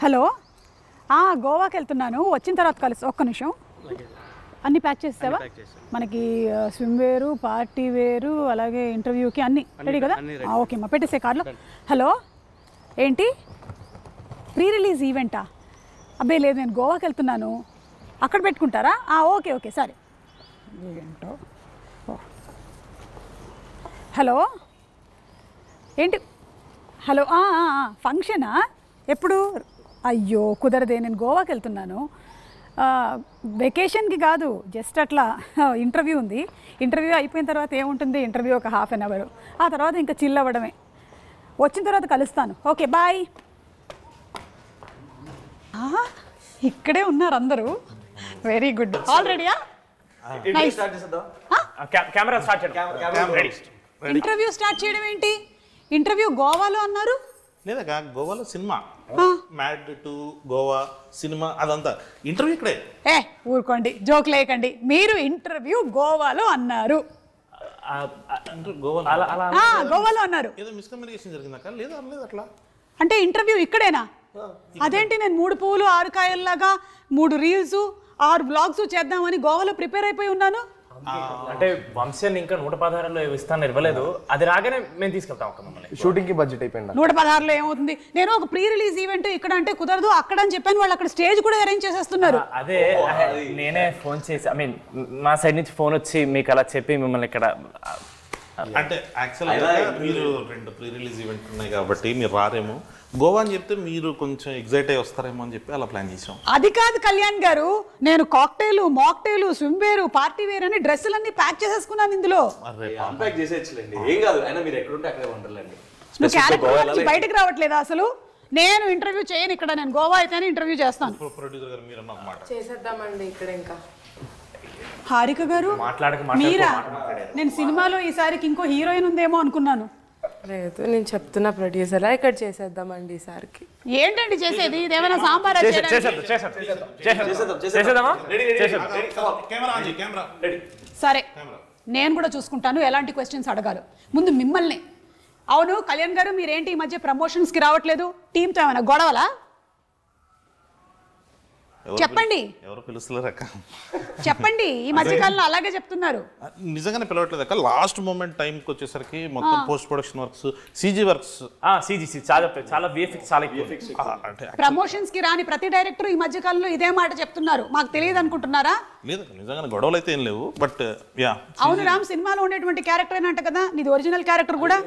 Hello, గోవాకి వెళ్తున్నాను, వచ్చిన తర్వాత కలుసు. ఒక్క నిమిషం, అన్నీ ప్యాక్ చేస్తావా? మనకి స్విమ్ వేరు, పార్టీ వేరు, అలాగే ఇంటర్వ్యూకి అన్నీ రెడీ కదా? ఓకే అమ్మా, పెట్టేసే కార్లో. హలో, ఏంటి ప్రీ రిలీజ్ ఈవెంటా? అబ్బాయి లేదు, నేను గోవాకి వెళ్తున్నాను, అక్కడ పెట్టుకుంటారా? ఓకే ఓకే సరే. ఏంటో. హలో, ఏంటి? హలో, ఫంక్షనా? ఎప్పుడు? అయ్యో కుదరదే, నేను గోవాకి వెళ్తున్నాను. వెకేషన్కి కాదు, జస్ట్ అట్లా ఇంటర్వ్యూ ఉంది. ఇంటర్వ్యూ అయిపోయిన తర్వాత ఏముంటుంది, ఇంటర్వ్యూ ఒక ½ అన్ అవర్, ఆ తర్వాత ఇంకా చిల్ అవ్వడమే. వచ్చిన తర్వాత కలుస్తాను. Okay bye. ఇక్కడే ఉన్నారు అందరూ, వెరీ గుడ్. ఆల్రెడీయా? ఇంటర్వ్యూ స్టార్ట్ చేయడం ఏంటి? ఇంటర్వ్యూ గోవాలో అన్నారు. లేదా గోవాలో cinema, mad to Goa cinema, అదంతా ఇంటర్వ్యూ ఇక్కడే. ఊరుకోండి, జోక్ లేకండి. మీరు ఇంటర్వ్యూ గోవాలో అన్నారు. గోవాలో అన్నారు. ఏదో మిస్కమ్యూనికేషన్ జరిగిందా? లేదా లేదు అట్లా. అంటే ఇంటర్వ్యూ ఇక్కడేనా? అదేంటి, నేను 3 పువ్వులు 6 కాయల్లాగా 3 రీల్స్ 6 బ్లాగ్స్ చేద్దామని గోవాలో ప్రిపేర్ అయిపోయి ఉన్నాను. అంటే వంశాన్ని ఇంకా 116లో ఇస్తాను ఇవ్వలేదు, అది రాగానే మేము తీసుకెళ్తాం. షూటింగ్ కి బడ్జెట్ అయిపోయింది. 116లో ఏమవుతుంది? నేను ఒక ప్రీ రిలీజ్ ఈవెంట్ ఇక్కడ అంటే కుదరదు, అక్కడ అని చెప్పాను. వాళ్ళు అక్కడ స్టేజ్ కూడా అరేంజ్ చేసేస్తున్నారు. అదే నేనే ఫోన్ చేసి, ఐ మీన్ మా సైడ్ నుంచి ఫోన్ వచ్చి మీకు అలా చెప్పి మిమ్మల్ని ఇక్కడ. అంటే యాక్చువల్గా మీరు 2 ప్రీ రిలీజ్ ఈవెంట్ ఉన్నాయి కాబట్టి మీరు రారేమో. గోవా అని చెప్తే మీరు కొంచెం ఎగ్జైట్ అయ్యి వస్తారేమో అని చెప్పి అలా ప్లాన్ చేసాం. అది కాదు కళ్యాణ్ గారు, నేను కాక్టైల్, మాక్టైల్, స్విమ్ వేరు, పార్టీ వేర్ అని డ్రెస్సులన్నీ ప్యాక్ చేసేసుకున్నాను ఇందులో. నువ్వు క్యారెక్టర్ నుంచి బయటకు రావట్లేదా అసలు? నేను ఇంటర్వ్యూ చేయను ఇక్కడ, నేను గోవా అయితేనే ఇంటర్వ్యూ చేస్తాను. ప్రొడ్యూసర్ గారు మీరు అన్నమాట చేసేద్దామండి ఇక్కడ. ఇంకా హారిక గారు మీరా? నేను సినిమాలో ఈసారికి ఇంకో హీరోయిన్ ఉందేమో అనుకున్నాను. లేదు, నేను చెప్తున్నా ప్రొడ్యూసర్, ఇక్కడ చేసేద్దామండి ఈసారికి. ఏంటండి చేసేది? ఇదేమైనా సాంబార్? సరే, నేను కూడా చూసుకుంటాను ఎలాంటి క్వశ్చన్స్ అడగాలో. ముందు మిమ్మల్ని. అవును కళ్యాణ్ గారు, మీరేంటి ఈ మధ్య ప్రమోషన్స్కి రావట్లేదు? టీంతో ఏమైనా గొడవలా? చెప్పండి. ఎవరు పిలుస్తలేరు అక్క? చెప్పండి. ఈ మధ్యకాలంలో అలాగే చెప్తున్నారు. నిజంగానే పిలవట్లేదు అక్క. లాస్ట్ మూమెంట్ టైంకి వచ్చేసరికి మొత్తం post production works, CG works, చాలా విఎఫ్ఎక్స్ చాలా ఎక్కువ. ప్రమోషన్స్ కి రాని ప్రతి డైరెక్టర్ ఈ మధ్యకాలంలో ఇదే మాట చెప్తున్నారు. మాకు తెలియదు అనుకుంటున్నారా? లేదు, నిజంగానే గొడవలు అయితే ఏం లేవు. బట్ అవును రామ్, సినిమాలో ఉండేటువంటి క్యారెక్టర్ అంట కదా, నీది ఒరిజినల్ క్యారెక్టర్ కూడా.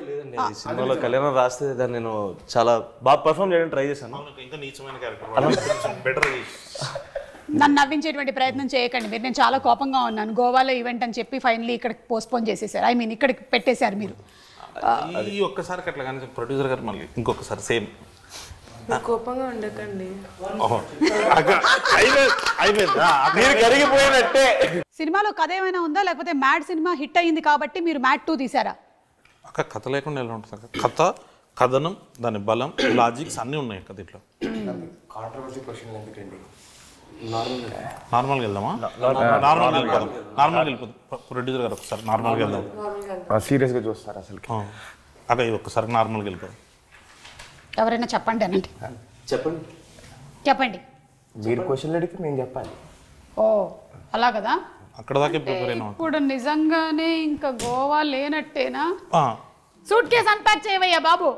సినిమాలో కళ్యాణం రాస్తే దాన్ని నేను చాలా బాగా పర్ఫామ్ చేయడానికి ట్రై చేశాను. ఇంకా నీచమైన క్యారెక్టర్, బెటర్. నన్ను నవ్వించేటువంటి ప్రయత్నం చేయకండి మీరు. నేను చాలా కోపంగా ఉన్నాను. గోవాలో ఈవెంట్ అని చెప్పి ఫైనలీ ఇక్కడ పోస్ట్పోన్ చేసేసారు. ఐ మీన్ ఇక్కడికి పెట్టేశారు మీరు. ఈ ఒక్కసారికి అట్లా కానీ ప్రొడ్యూసర్ గారు మళ్ళీ ఇంకొకసారి సేమ్. కోపంగా ఉండకండి. కరిగిపోయినట్టే. సినిమాలో కథ ఏమైనా ఉందా, లేకపోతే మ్యాడ్ సినిమా హిట్ అయ్యింది కాబట్టి మీరు మ్యాడ్ 2 తీసారా? అక్క కథ లేకుండా ఎలా ఉంటుంది? కథ, కథనం, దాని బలం, లాజిక్స్ అన్నీ ఉన్నాయి కదా దీంట్లో. నార్మల్గా వెళ్దామా? నార్మల్గా వెళ్ళిపోదు. ప్రొడ్యూసర్ గారు ఒకసారి నార్మల్గా వెళ్దాం. సీరియస్గా చూస్తారు అసలు. అక్క ఇది ఒక్కసారి నార్మల్గా వెళ్ళిపోదు. ఎవరైనా చెప్పండి అనండి. చెప్పండి. మీరు క్వశ్చన్లు అడిగితే నేను చెప్పాలి. ఓ అలా కదా. అక్కడ దాకే ప్రిపేర్ అయినా. ఇప్పుడు నిజంగానే ఇంకా గోవా లేనట్టేనా? సూట్ కేసు అన్పాక్ చేయవయ్యా బాబు.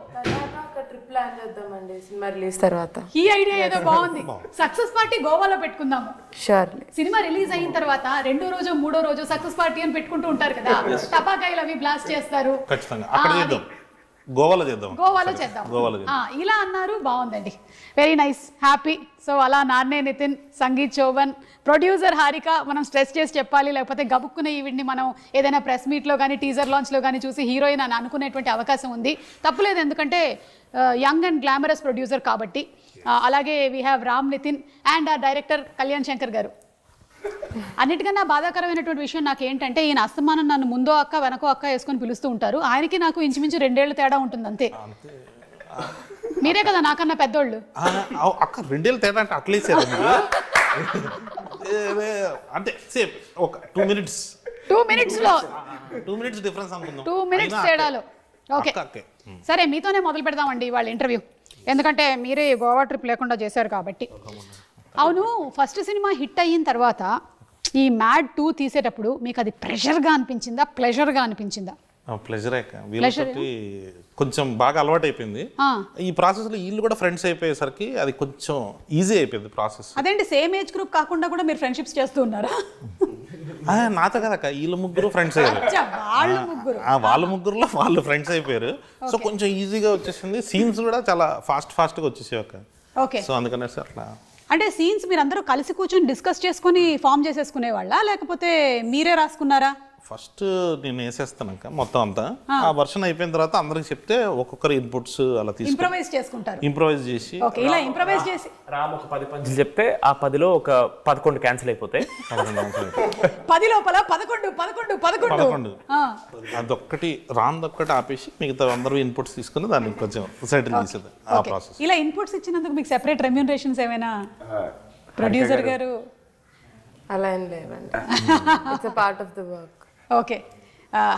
ట్రిప్ ప్లాన్ చేద్దామండి సినిమా రిలీజ్ తర్వాత. ఈ ఐడియా ఏదో బాగుంది. సక్సెస్ పార్టీ గోవాలో పెట్టుకుందాము. షూర్లీ. సినిమా రిలీజ్ అయిన తర్వాత 2వ రోజు 3వ రోజు సక్సెస్ పార్టీ అని పెట్టుకుంటూ ఉంటారు కదా, టపాకాయలు అవి బ్లాస్ట్ చేస్తారు. ఖచ్చితంగా అక్కడ చేద్దాం. గోవాలో చేద్దాం. ఇలా అన్నారు, బాగుందండి. Very nice, happy. సో అలా నాన్నే నితిన్, సంగీత్ చౌబన్, ప్రొడ్యూసర్ హారిక, మనం స్ట్రెస్ చేసి చెప్పాలి, లేకపోతే గబుక్కునే ఈవిడ్ని మనం ఏదైనా ప్రెస్ మీట్లో కానీ టీజర్ లాంచ్లో కానీ చూసి హీరోయిన్ అని అనుకునేటువంటి అవకాశం ఉంది. తప్పులేదు, ఎందుకంటే యంగ్ అండ్ గ్లామరస్ ప్రొడ్యూసర్ కాబట్టి. అలాగే we have Ram Nitin and director Kalyan Shankar garu. అన్నిటికన్నా బాధాకరమైనటువంటి విషయం నాకు ఏంటంటే, ఈయన అస్తమానం నన్ను ముందో అక్క వెనకో అక్క వేసుకొని పిలుస్తూ ఉంటారు. ఆయనకి నాకు ఇంచుమించు 2 ఏళ్ళు తేడా ఉంటుంది అంతే. మీరే కదా నాకన్నా పెద్దోళ్ళు. అక్క 2 ఏళ్ళు తేడా అంటే అట్లేసారు అంటే సేమ్ ఒక 2 minutes 2 minutesలో 2 minutes డిఫరెన్స్ అనుకుందాం. 2 minutes తేడాలో. ఓకే సరే, మీతోనే మొదలు పెడదామండి వాళ్ళ ఇంటర్వ్యూ. ఎందుకంటే మీరే గోవా ట్రిప్ లేకుండా చేశారు కాబట్టి. అవును, ఫస్ట్ సినిమా హిట్ అయిన తర్వాత ఈ మ్యాడ్ 2 తీసేటప్పుడు మీకు అది ప్రెషర్గా అనిపించిందా, ప్లెజర్గా అనిపించిందా? ప్లెజర్ వీళ్ళతోటి కొంచెం బాగా అలవాటు అయిపోయింది. ఈ ప్రాసెస్ లో వీళ్ళు కూడా ఫ్రెండ్స్ అయిపోయేసరికి అది కొంచెం ఈజీ అయిపోయింది ప్రాసెస్. అదేంటి సేమ్ ఏజ్ గ్రూప్ కాకుండా కూడా మీరు ఫ్రెండ్షిప్స్ చేస్తూ ఉన్నారా? నాతో కదక్క, వీళ్ళు ముగ్గురు ఫ్రెండ్స్ అయ్యారు. వాళ్ళ ముగ్గురులో వాళ్ళు ఫ్రెండ్స్ అయిపోయారు. సో కొంచెం ఈజీగా వచ్చేసింది. సీన్స్ కూడా చాలా ఫాస్ట్గా వచ్చేసాయి అక్క. ఓకే, సో అందుకనేసి అట్లా. అంటే సీన్స్ మీరు అందరూ కలిసి కూర్చొని డిస్కస్ చేసుకుని ఫామ్ చేసేసుకునే వాళ్ళ, లేకపోతే మీరే రాసుకున్నారా? ఫస్ట్ నేను వేసేస్తానక్క మొత్తం అంతా. ఆ వర్షన్ అయిపోయిన తర్వాత అందరికి చెప్తే ఒక్కొక్కరు ఇన్పుట్స్ అలా తీసుకుని ఇంప్రవైజ్ చేసుకుంటారు. ఇంప్రవైజ్ చేసి ఇలా ఇంప్రవైజ్ చేసి రామ్ ఒక 10 పంచులు చెప్తే ఆ 10లో ఒక 11 క్యాన్సిల్ అయిపోతాయి. 10 లోపల 11 అదొక్కటి రాందొక్కటి ఆపేసి మిగతా అందరూ ఇన్పుట్స్ తీసుకుని దాన్ని కొంచెం సెటిల్ చేసేది ఆ ప్రాసెస్. ఇలా ఇన్పుట్స్ ఇచ్చినందుకు మీకు సెపరేట్ రెమ్యూనరేషన్స్ ఏమైనా ప్రొడ్యూసర్ గారు? అలా ఏం లేవండి, it's a part of the work. Okay,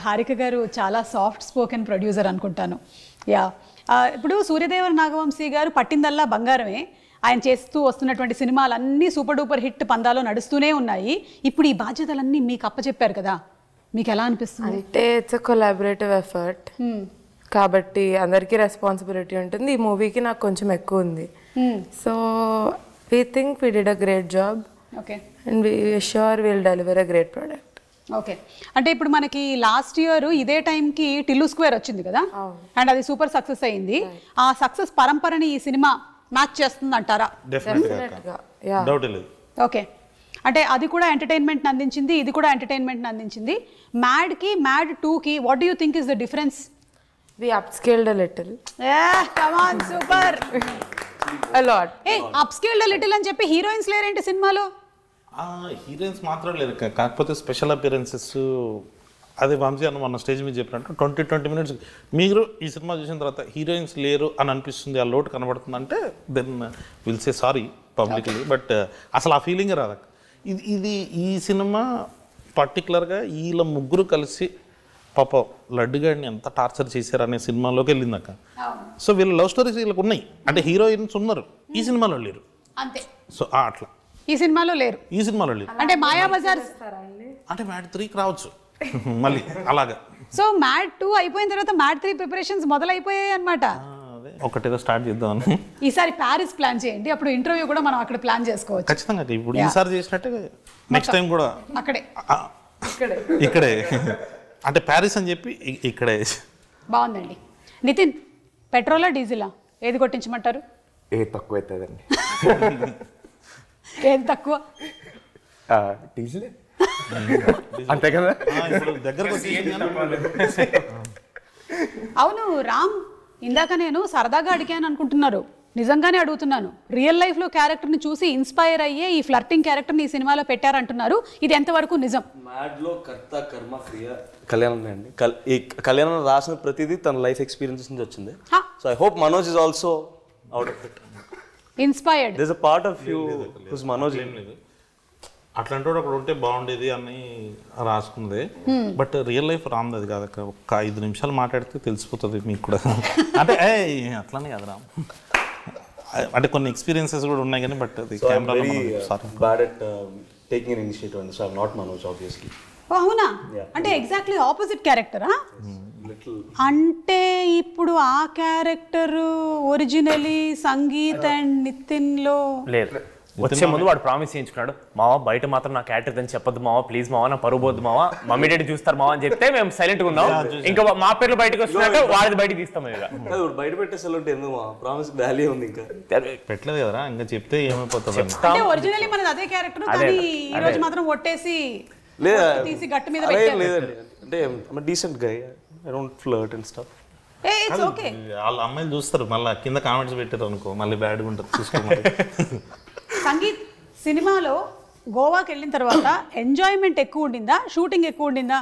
Harika గారు చాలా సాఫ్ట్ స్పోకెన్ ప్రొడ్యూసర్ అనుకుంటాను. యా, ఇప్పుడు సూర్యదేవర నాగవంశీ గారు పట్టిందల్లా బంగారమే. ఆయన చేస్తూ వస్తున్నటువంటి సినిమాలన్నీ సూపర్ డూపర్ హిట్ పందాలో నడుస్తూనే ఉన్నాయి. ఇప్పుడు ఈ బాధ్యతలన్నీ మీకు అప్పచెప్పారు కదా, మీకు ఎలా అనిపిస్తుంది? అంటే ఇట్స్ అ కొలాబరేటివ్ ఎఫర్ట్ కాబట్టి అందరికీ రెస్పాన్సిబిలిటీ ఉంటుంది. ఈ మూవీకి నాకు కొంచెం ఎక్కువ ఉంది. So we think we did a great job. Okay, and we sure will deliver a great product. Okay, అంటే ఇప్పుడు మనకి లాస్ట్ ఇయర్ ఇదే టైంకి టిల్లు స్క్వేర్ వచ్చింది కదా, అండ్ అది సూపర్ సక్సెస్ అయింది. ఆ సక్సెస్ పరంపరని ఈ సినిమా మ్యాచ్ చేస్తుంది అంటారా? డౌట్ లేదు. ఓకే, అంటే అది కూడా ఎంటర్టైన్మెంట్ అందించింది, ఇది కూడా ఎంటర్టైన్మెంట్ అందించింది. మ్యాడ్కి మ్యాడ్ 2కి what do you think is the difference? We upscaled a little. Come on, super. A lot. Hey, upscaled a little అని చెప్పి హీరోయిన్స్ లేరేంటి సినిమాలో? హీరోయిన్స్ మాత్రం లేదు, కాకపోతే స్పెషల్ అపియరెన్సెస్. అదే వంశీ అన్న మొన్న స్టేజ్ మీద చెప్పినట్టు 20 minutes మీరు ఈ సినిమా చూసిన తర్వాత హీరోయిన్స్ లేరు అని అనిపిస్తుంది, ఆ లోటు కనబడుతుంది అంటే then will say sorry publicly. But అసలు ఆ ఫీలింగ్ రాదు. ఇది ఈ సినిమా పర్టికులర్గా వీళ్ళ ముగ్గురు కలిసి పాప లడ్డుగాడిని ఎంత టార్చర్ చేశారు అనే సినిమాలోకి వెళ్ళిందాక. సో వీళ్ళ లవ్ స్టోరీస్ వీళ్ళకి ఉన్నాయి, అంటే హీరోయిన్స్ ఉన్నారు, ఈ సినిమాలో లేరు అంతే. సో అట్లా ఈ సినిమాలో లేరు, ఈ సినిమాలో లేరు. అంటే మాయాబజార్ అంటే మ్యాడ్ 3కి రావచ్చు మళ్ళీ అలాగా. సో మ్యాడ్ 2 అయిపోయిన తర్వాత మ్యాడ్ 3 ప్రిపరేషన్స్ మొదలైపోయాయి అనమాట. ఒకటేదో స్టార్ట్ చేద్దామని. ఈసారి ప్యారిస్ ప్లాన్ చేయండి, అప్పుడు ఇంటర్వ్యూ కూడా మనం అక్కడ ప్లాన్ చేసుకోవచ్చు. ఖచ్చితంగా ఇప్పుడు ఈసారి చేసినట్టే నెక్స్ట్ టైం కూడా అక్కడే ఇక్కడే, అంటే ప్యారిస్ అని చెప్పి ఇక్కడే. బాగుందండి. నితిన్, పెట్రోలా డీజిలా ఏది కొట్టించమంటారు? ఏది తక్కువ అవుతుందండి? ఏది తక్కువ? డీజిల్ అంతే కదా. దగ్గరకు అవును రామ్, ఇందాక నేను సరదాగా అడిగాను అనుకుంటున్నారు, నిజంగానే అడుగుతున్నాను. రియల్ లైఫ్లో క్యారెక్టర్ని చూసి ఇన్స్పైర్ అయ్యే ఈ ఫ్లర్టింగ్ క్యారెక్టర్ని ఈ సినిమాలో పెట్టారంటున్నారు, ఇది ఎంతవరకు నిజం? మ్యాడ్లో కర్త కర్మ క్రియ కళ్యాణం అండి. ఈ కళ్యాణం రాసిన ప్రతిదీ తన లైఫ్ ఎక్స్పీరియన్సెస్ నుంచి వచ్చింది. So I hope Manoj is also out of it inspired. There is a part of you whose Manoj. ఏం లేదు, అట్లాంటి వాడు అక్కడ ఉంటే బాగుండేది అని రాసుకుంది. బట్ రియల్ లైఫ్ రామ్ది అది కాదు. ఒక్క 5 నిమిషాలు మాట్లాడితే తెలిసిపోతుంది మీకు కూడా. అంటే అట్లానే కాదు రామ్, అంటే కొన్ని ఎక్స్పీరియన్సెస్ కూడా ఉన్నాయి కానీ బట్ అది కెమెరాలో bad at taking an initiative and so I am not Manoj obviously. అవునా? అంటే ఎగ్జాక్ట్లీ ఆపోజిట్ క్యారెక్టరా? అంటే ఇప్పుడు ఆ character originally Sangeet and Nitin లో లేదు. వచ్చే ముందు వాడు ప్రామిస్ చేయించుకున్నాడు, మావా బయట మాత్రం నా క్యారెక్టర్ అని చెప్పొద్దు మావా, ప్లీజ్ మావా, నా పరువు పోద్దు మావా, మమ్మీ డాడీ చూస్తారు మావా అని చెప్తే మేము సైలెంట్ గా ఉన్నాం. ఇంకా మా పేర్లు బయటకు వస్తున్నట్టు వాడిది బయటకు తీస్తాం. బయట పెట్టేసారు ఎందుకు మా ప్రామిస్ వాల్యూ ఉంది, ఇంకా పెట్టలేదు కదా, ఇంకా చెప్తే ఏమైపోతుంది. అంటే ఒరిజినలీ మనది అదే క్యారెక్టర్, కానీ ఈ రోజు మాత్రం ఒట్టేసి తీసి గట్టు మీద పెట్టారు. లేదండి, అంటే decent guy, I don't flirt and stuff. Okay, వాళ్ళ అమ్మాయిలు చూస్తారు, మళ్ళీ కింద కామెంట్స్ పెట్టారు అనుకో మళ్ళీ బ్యాడ్గా ఉంటుంది చూసుకోమని. సంగీత్ సినిమాలో గోవాకి వెళ్ళిన తర్వాత ఎంజాయ్మెంట్ ఎక్కువ ఉండిందా, షూటింగ్ ఎక్కువ ఉండిందా?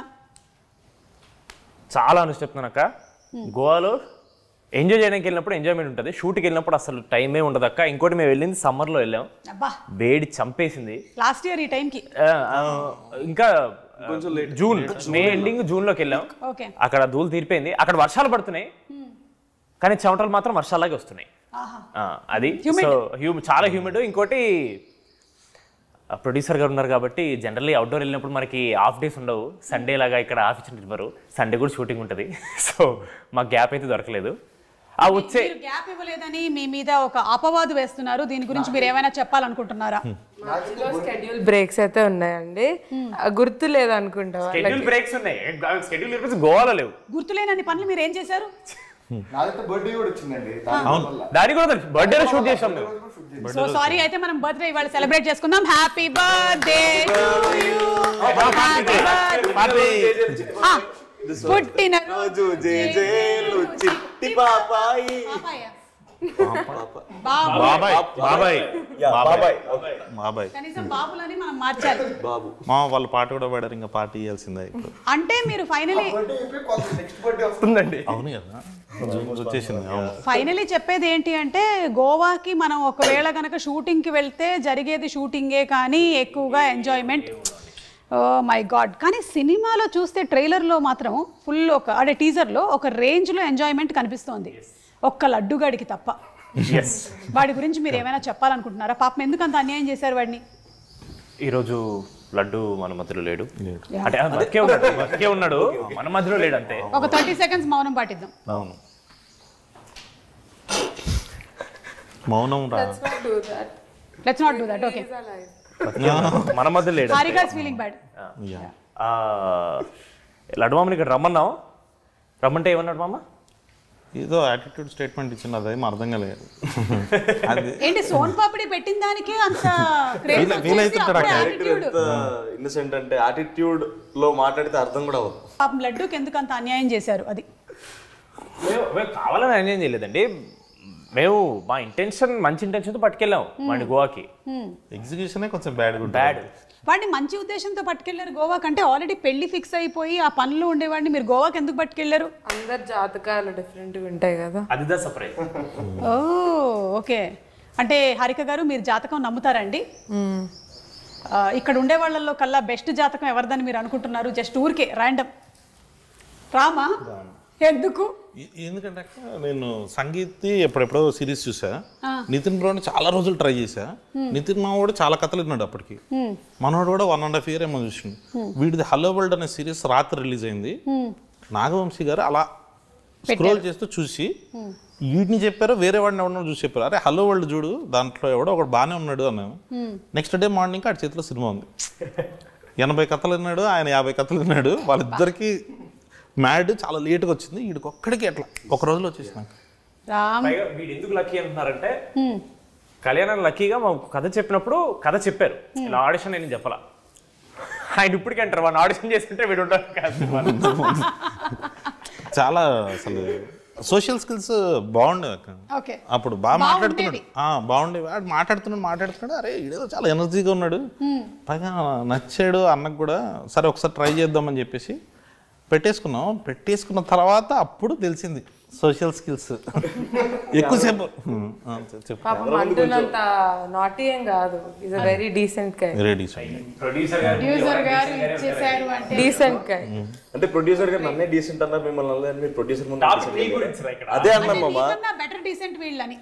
చాలా అని చెప్తున్నాను అక్క, గోవాలో ఎంజాయ్ చేయడానికి వెళ్ళినప్పుడు ఎంజాయ్మెంట్ ఉంటుంది, షూట్కి వెళ్ళినప్పుడు అసలు టైమే ఉండదు అక్క. ఇంకోటి మేము వెళ్ళింది సమ్మర్లో వెళ్ళాం, వేడి చంపేసింది లాస్ట్ ఇయర్ ఈ టైంకి. ఇంకా జూన్, మే ఎండింగ్ జూన్లోకి వెళ్ళాం. అక్కడ ధూళి తీరిపోయింది, అక్కడ వర్షాలు పడుతున్నాయి కానీ చెమటలు మాత్రం వర్షాలాగే వస్తున్నాయి. అది సో చాలా హ్యూమిడ్. ఇంకోటి ప్రొడ్యూసర్ గారు ఉన్నారు కాబట్టి జనరల్లీ అవుట్డోర్ వెళ్ళినప్పుడు మనకి హాఫ్ డేస్ ఉండవు. సండే లాగా ఇక్కడ ఆఫ్ ఇచ్చినట్టు సండే కూడా షూటింగ్ ఉంటుంది. సో మాకు గ్యాప్ అయితే దొరకలేదు. ఆ వచ్చే గ్యాప్ ఇవ్వలేదని మీ మీద ఒక అపవాదు వేస్తున్నారు. దీని గురించి మీరు ఏమైనా చెప్పాలనుకుంటున్నారా? షెడ్యూల్ బ్రేక్స్ అయితే ఉన్నాయండి, గుర్తు లేదు అనుకుంటా. షెడ్యూల్ బ్రేక్స్ ఉన్నాయి, షెడ్యూల్ గోవాలో లేవు. గుర్తులేనన్ని పనులు మీరు ఏం చేశారు? బర్త్డే కూడా వచ్చిందండి, దాని కూడా బర్త్డేలో షూట్ చేసాం మేము. సో సారీ, అయితే మనం బర్త్డే ఇవాళ సెలబ్రేట్ చేసుకుందాం. హ్యాపీ బర్త్డే టు యు, పుట్టిన రోజు జేజేలు చిట్టి పాపాయి. బాబాయ్ బాబాయ్ బాబాయ్ కనీసం బాబులని మనం మార్చాలి. బాబు మా వాళ్ళ పాట కూడా పాడారు, ఇంకా పార్టీ ఇవ్వాల్సిందే ఇప్పుడు. అంటే మీరు ఫైనలీ వస్తుందండి. అవును కదా, వచ్చేసింది. అవును. ఫైనలీ చెప్పేది ఏంటి అంటే, గోవాకి మనం ఒకవేళ కనుక షూటింగ్కి వెళ్తే జరిగేది షూటింగే, కానీ ఎక్కువగా ఎంజాయ్మెంట్. Oh my God. కానీ సినిమాలో చూస్తే ట్రైలర్లో మాత్రం ఫుల్ అంటే టీజర్లో ఒక రేంజ్లో ఎంజాయ్మెంట్ కనిపిస్తోంది, ఒక్క లడ్డుగాడికి తప్ప. వాడి గురించి మీరు ఏమైనా చెప్పాలనుకుంటున్నారా? పాపం ఎందుకు అంత అన్యాయం చేశారు వాడిని? ఈరోజు లడ్డు మన మధ్యలో లేడు, అంటే బతికే ఉన్నాడు, మన మధ్యలో లేడు అంతే. ఒక 30 seconds మౌనం పాటిద్దాం. అవును, మౌనం రా. Let's not do that. Okay, మన మధ్య లేడు. Harika's feeling bad. లడ్డు మామని ఇక్కడ రమ్మన్నావు, రమ్మంటే ఏమన్నాడు మామ? ఏదో యాటిట్యూడ్ స్టేట్మెంట్ ఇచ్చిన, అదేం అర్థం కాలేదు. అది ఏంటి సోన్ పాపిడి పెట్టిన దానికే అంత ఇన్నసెంట్ అంటే యాటిట్యూడ్ లో మాట్లాడితే అర్థం కూడా అవ్వదు. పాపం లడ్డూకి ఎందుకు అంత అన్యాయం చేశారు? అది మేము కావాలని అన్యాయం చేయలేదండి. మేము మా ఇంటెన్షన్, మంచి ఇంటెన్షన్తో పట్టుకెళ్ళాము వాడిని గోవాకి. ఎగ్జిక్యూషనే కొంచెం బ్యాడ్. వాడిని మంచి ఉద్దేశంతో పట్టుకెళ్లారు గోవా కంటే. ఆల్రెడీ పెళ్లి ఫిక్స్ అయిపోయి ఆ పనులు ఉండేవాడిని మీరు గోవాకి ఎందుకు పట్టుకెళ్లారు? అందరు జాతకాలు డిఫరెంట్గా ఉంటాయి కదా, అదిదా సర్ప్రైజ్. ఓ ఓకే. అంటే హారిక గారు, మీరు జాతకం నమ్ముతారండి? ఇక్కడ ఉండే వాళ్ళల్లో కల్లా బెస్ట్ జాతకం ఎవరిదని మీరు అనుకుంటున్నారు? జస్ట్ ఊరికే ర్యాండమ్ రామా? ఎందుకు? ఎందుకంటే నేను సంగీత్ ఎప్పుడెప్పుడో సిరీస్ చూసా, నితిన్ బ్రోని చాలా రోజులు ట్రై చేశా. నితిన్ మావాడు చాలా కథలు విన్నాడు అప్పటికి, మనోడు కూడా 1.5 year ఏమో చూసిండు. వీడిది హలో వరల్డ్ అనే సిరీస్ రాత్రి రిలీజ్ అయింది. నాగవంశీ గారు అలా స్క్రోల్ చేస్తూ చూసి వీటిని చెప్పారు, వేరే వాడిని ఎవడో చూసి చెప్పారు, అరే హలో వరల్డ్ చూడు, దాంట్లో ఎవడో ఒకడు బాగానే ఉన్నాడు అన్నాను. నెక్స్ట్ డే మార్నింగ్ ఆడి చేతిలో సినిమా ఉంది. 80 కథలు విన్నాడు, ఆయన 50 కథలు విన్నాడు. వాళ్ళిద్దరికి మ్యాడ్ చాలా లేట్గా వచ్చింది, వీడికి ఒక్కడికి ఎట్లా ఒక రోజులో వచ్చేసినాక. వీడు ఎందుకు లక్కీ అంటున్నారంటే, కళ్యాణ్ లక్కీగా మా కథ చెప్పినప్పుడు కథ చెప్పారు, ఇలా ఆడిషన్ నేను చెప్పాల. ఆయన ఇప్పటికీ అంటారు వాడిని ఆడిషన్ చేస్తుంటే వీడు ఉంటారు కాదు. చాలా అసలు సోషల్ స్కిల్స్ బాగుండేవి అక్క. అప్పుడు బాగా మాట్లాడుతున్నాడు, బాగుండేవి. వాడు మాట్లాడుతున్నాడు, అరే ఇదేదో చాలా ఎనర్జీగా ఉన్నాడు, పైగా నచ్చాడు అన్నకు కూడా. సరే ఒకసారి ట్రై చేద్దామని చెప్పేసి పెట్టేసుకున్న తర్వాత అప్పుడు తెలిసింది సోషల్ స్కిల్స్ ఎక్కువసేపు. నాటీ ఏం కాదు, is a very decent guy. Producer గారు ఇచ్చేసారు అంటే డీసెంట్ గై. అంటే ప్రొడ్యూసర్ గారు నన్నే డీసెంట్ అన్నారు, మిమ్మల్ని మీరు ప్రొడ్యూసర్ ముందు అదే అన్నాం మామ. బెటర్ డీసెంట్ వీళ్ళని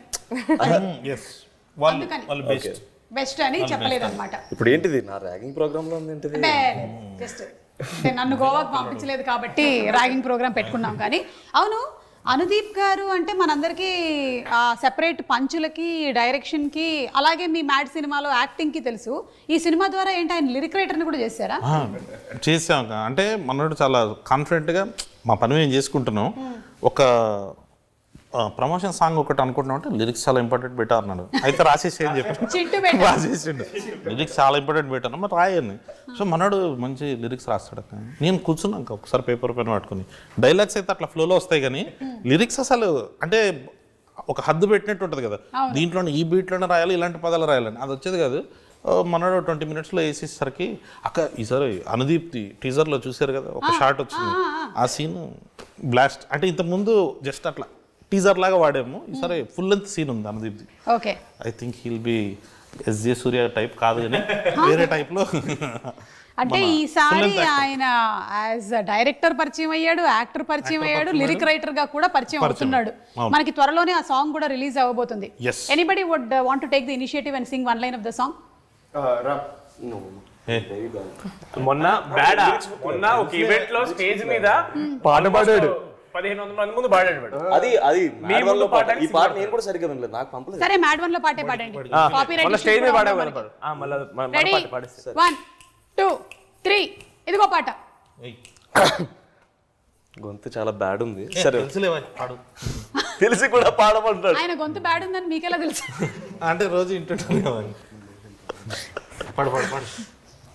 బెస్ట్ అని చెప్పలేదు అనమాట. ఇప్పుడు ఏంటిది నా ర్యాగింగ్ ప్రోగ్రామ్ లో ఉంది ఏంటిది? జస్ట్ నన్ను గోవాకు పంపించలేదు కాబట్టి ర్యాగింగ్ ప్రోగ్రామ్ పెట్టుకున్నాం. కానీ అవును, అనుదీప్ గారు అంటే మనందరికీ సెపరేట్ పంచులకి, డైరెక్షన్కి, అలాగే మీ మ్యాడ్ సినిమాలో యాక్టింగ్కి తెలుసు. ఈ సినిమా ద్వారా ఏంటి ఆయన లిరిక్ రైటర్ని కూడా చేశారా? చేసాం. అంటే మనోడు చాలా కాన్ఫిడెంట్గా మా పని మేము చేసుకుంటున్నాం. ఒక ప్రమోషన్ సాంగ్ ఒకటి అనుకుంటున్నాం అంటే లిరిక్స్ చాలా ఇంపార్టెంట్ పెట్టా అన్నాడు. అయితే రాసేసి అని చెప్పి రాసేసిండు, లిరిక్స్ చాలా ఇంపార్టెంట్ పెట్టాను మరి రాయని. సో మనోడు మంచి లిరిక్స్ రాస్తాడు. నేను కూర్చున్నాక ఒకసారి పేపర్ పెన్ పట్టుకుని, డైలాగ్స్ అయితే అట్లా ఫ్లోలో వస్తాయి కానీ లిరిక్స్ అసలు అంటే ఒక హద్దు పెట్టినట్టు ఉంటుంది కదా, దీంట్లోనే ఈ బీట్లోనే రాయాలి, ఇలాంటి పదాలు రాయాలని అది వచ్చేది కాదు. మనోడు 20 minutesలో వేసేసరికి అక్క ఈసారి అనుదీప్ టీజర్లో చూసారు కదా ఒక షార్ట్ వచ్చింది, ఆ సీన్ బ్లాస్ట్. అంటే ఇంతకుముందు జస్ట్ అట్లా టీజర్ లాగా వాడాము. ఈసారి ఫుల్ లెంత్ సీన్ ఉంది అనుదీప్ది. Okay, I think he'll be SJ Surya type కాదు కానీ వేరే టైప్లో. అంటే ఈసారి ఆయన యాజ్ డైరెక్టర్ పరిచయం అయ్యాడు, యాక్టర్ పరిచయం అయ్యాడు, లిరిక్ రైటర్ గా కూడా పరిచయం అవుతున్నాడు. మనకి త్వరలోనే ఆ సాంగ్ కూడా రిలీజ్ అవ్వబోతుంది. Anybody would want to take the initiative and sing one line of the song? మొన్న ఒక ఈవెంట్ లో స్టేజ్ మీద పాట పాడాడు, 1500 మంది ముందు పాడాడు వాడు. అది మీ ముందు పాట ఈ పాట నేను కూడా సరిగ్గా వినలేదు, నాకు పంపలేదు. సరే మ్యాడ్ వన్ లో పాటే పాడండి. మళ్ళీ స్టేజ్ మీద పాడావు కదా. రెడీ 1 2 3 ఇదిగో పాట. గొంతు చాలా బ్యాడ్ ఉంది. సరే పాడు. తెలిసి కూడా పాడమంటాడు. ఆయన గొంతు బ్యాడ్ ఉందని మీకెలా తెలుసు? అంటే రోజు వింటుంటాను కదా. పాడు పాడు పాడు.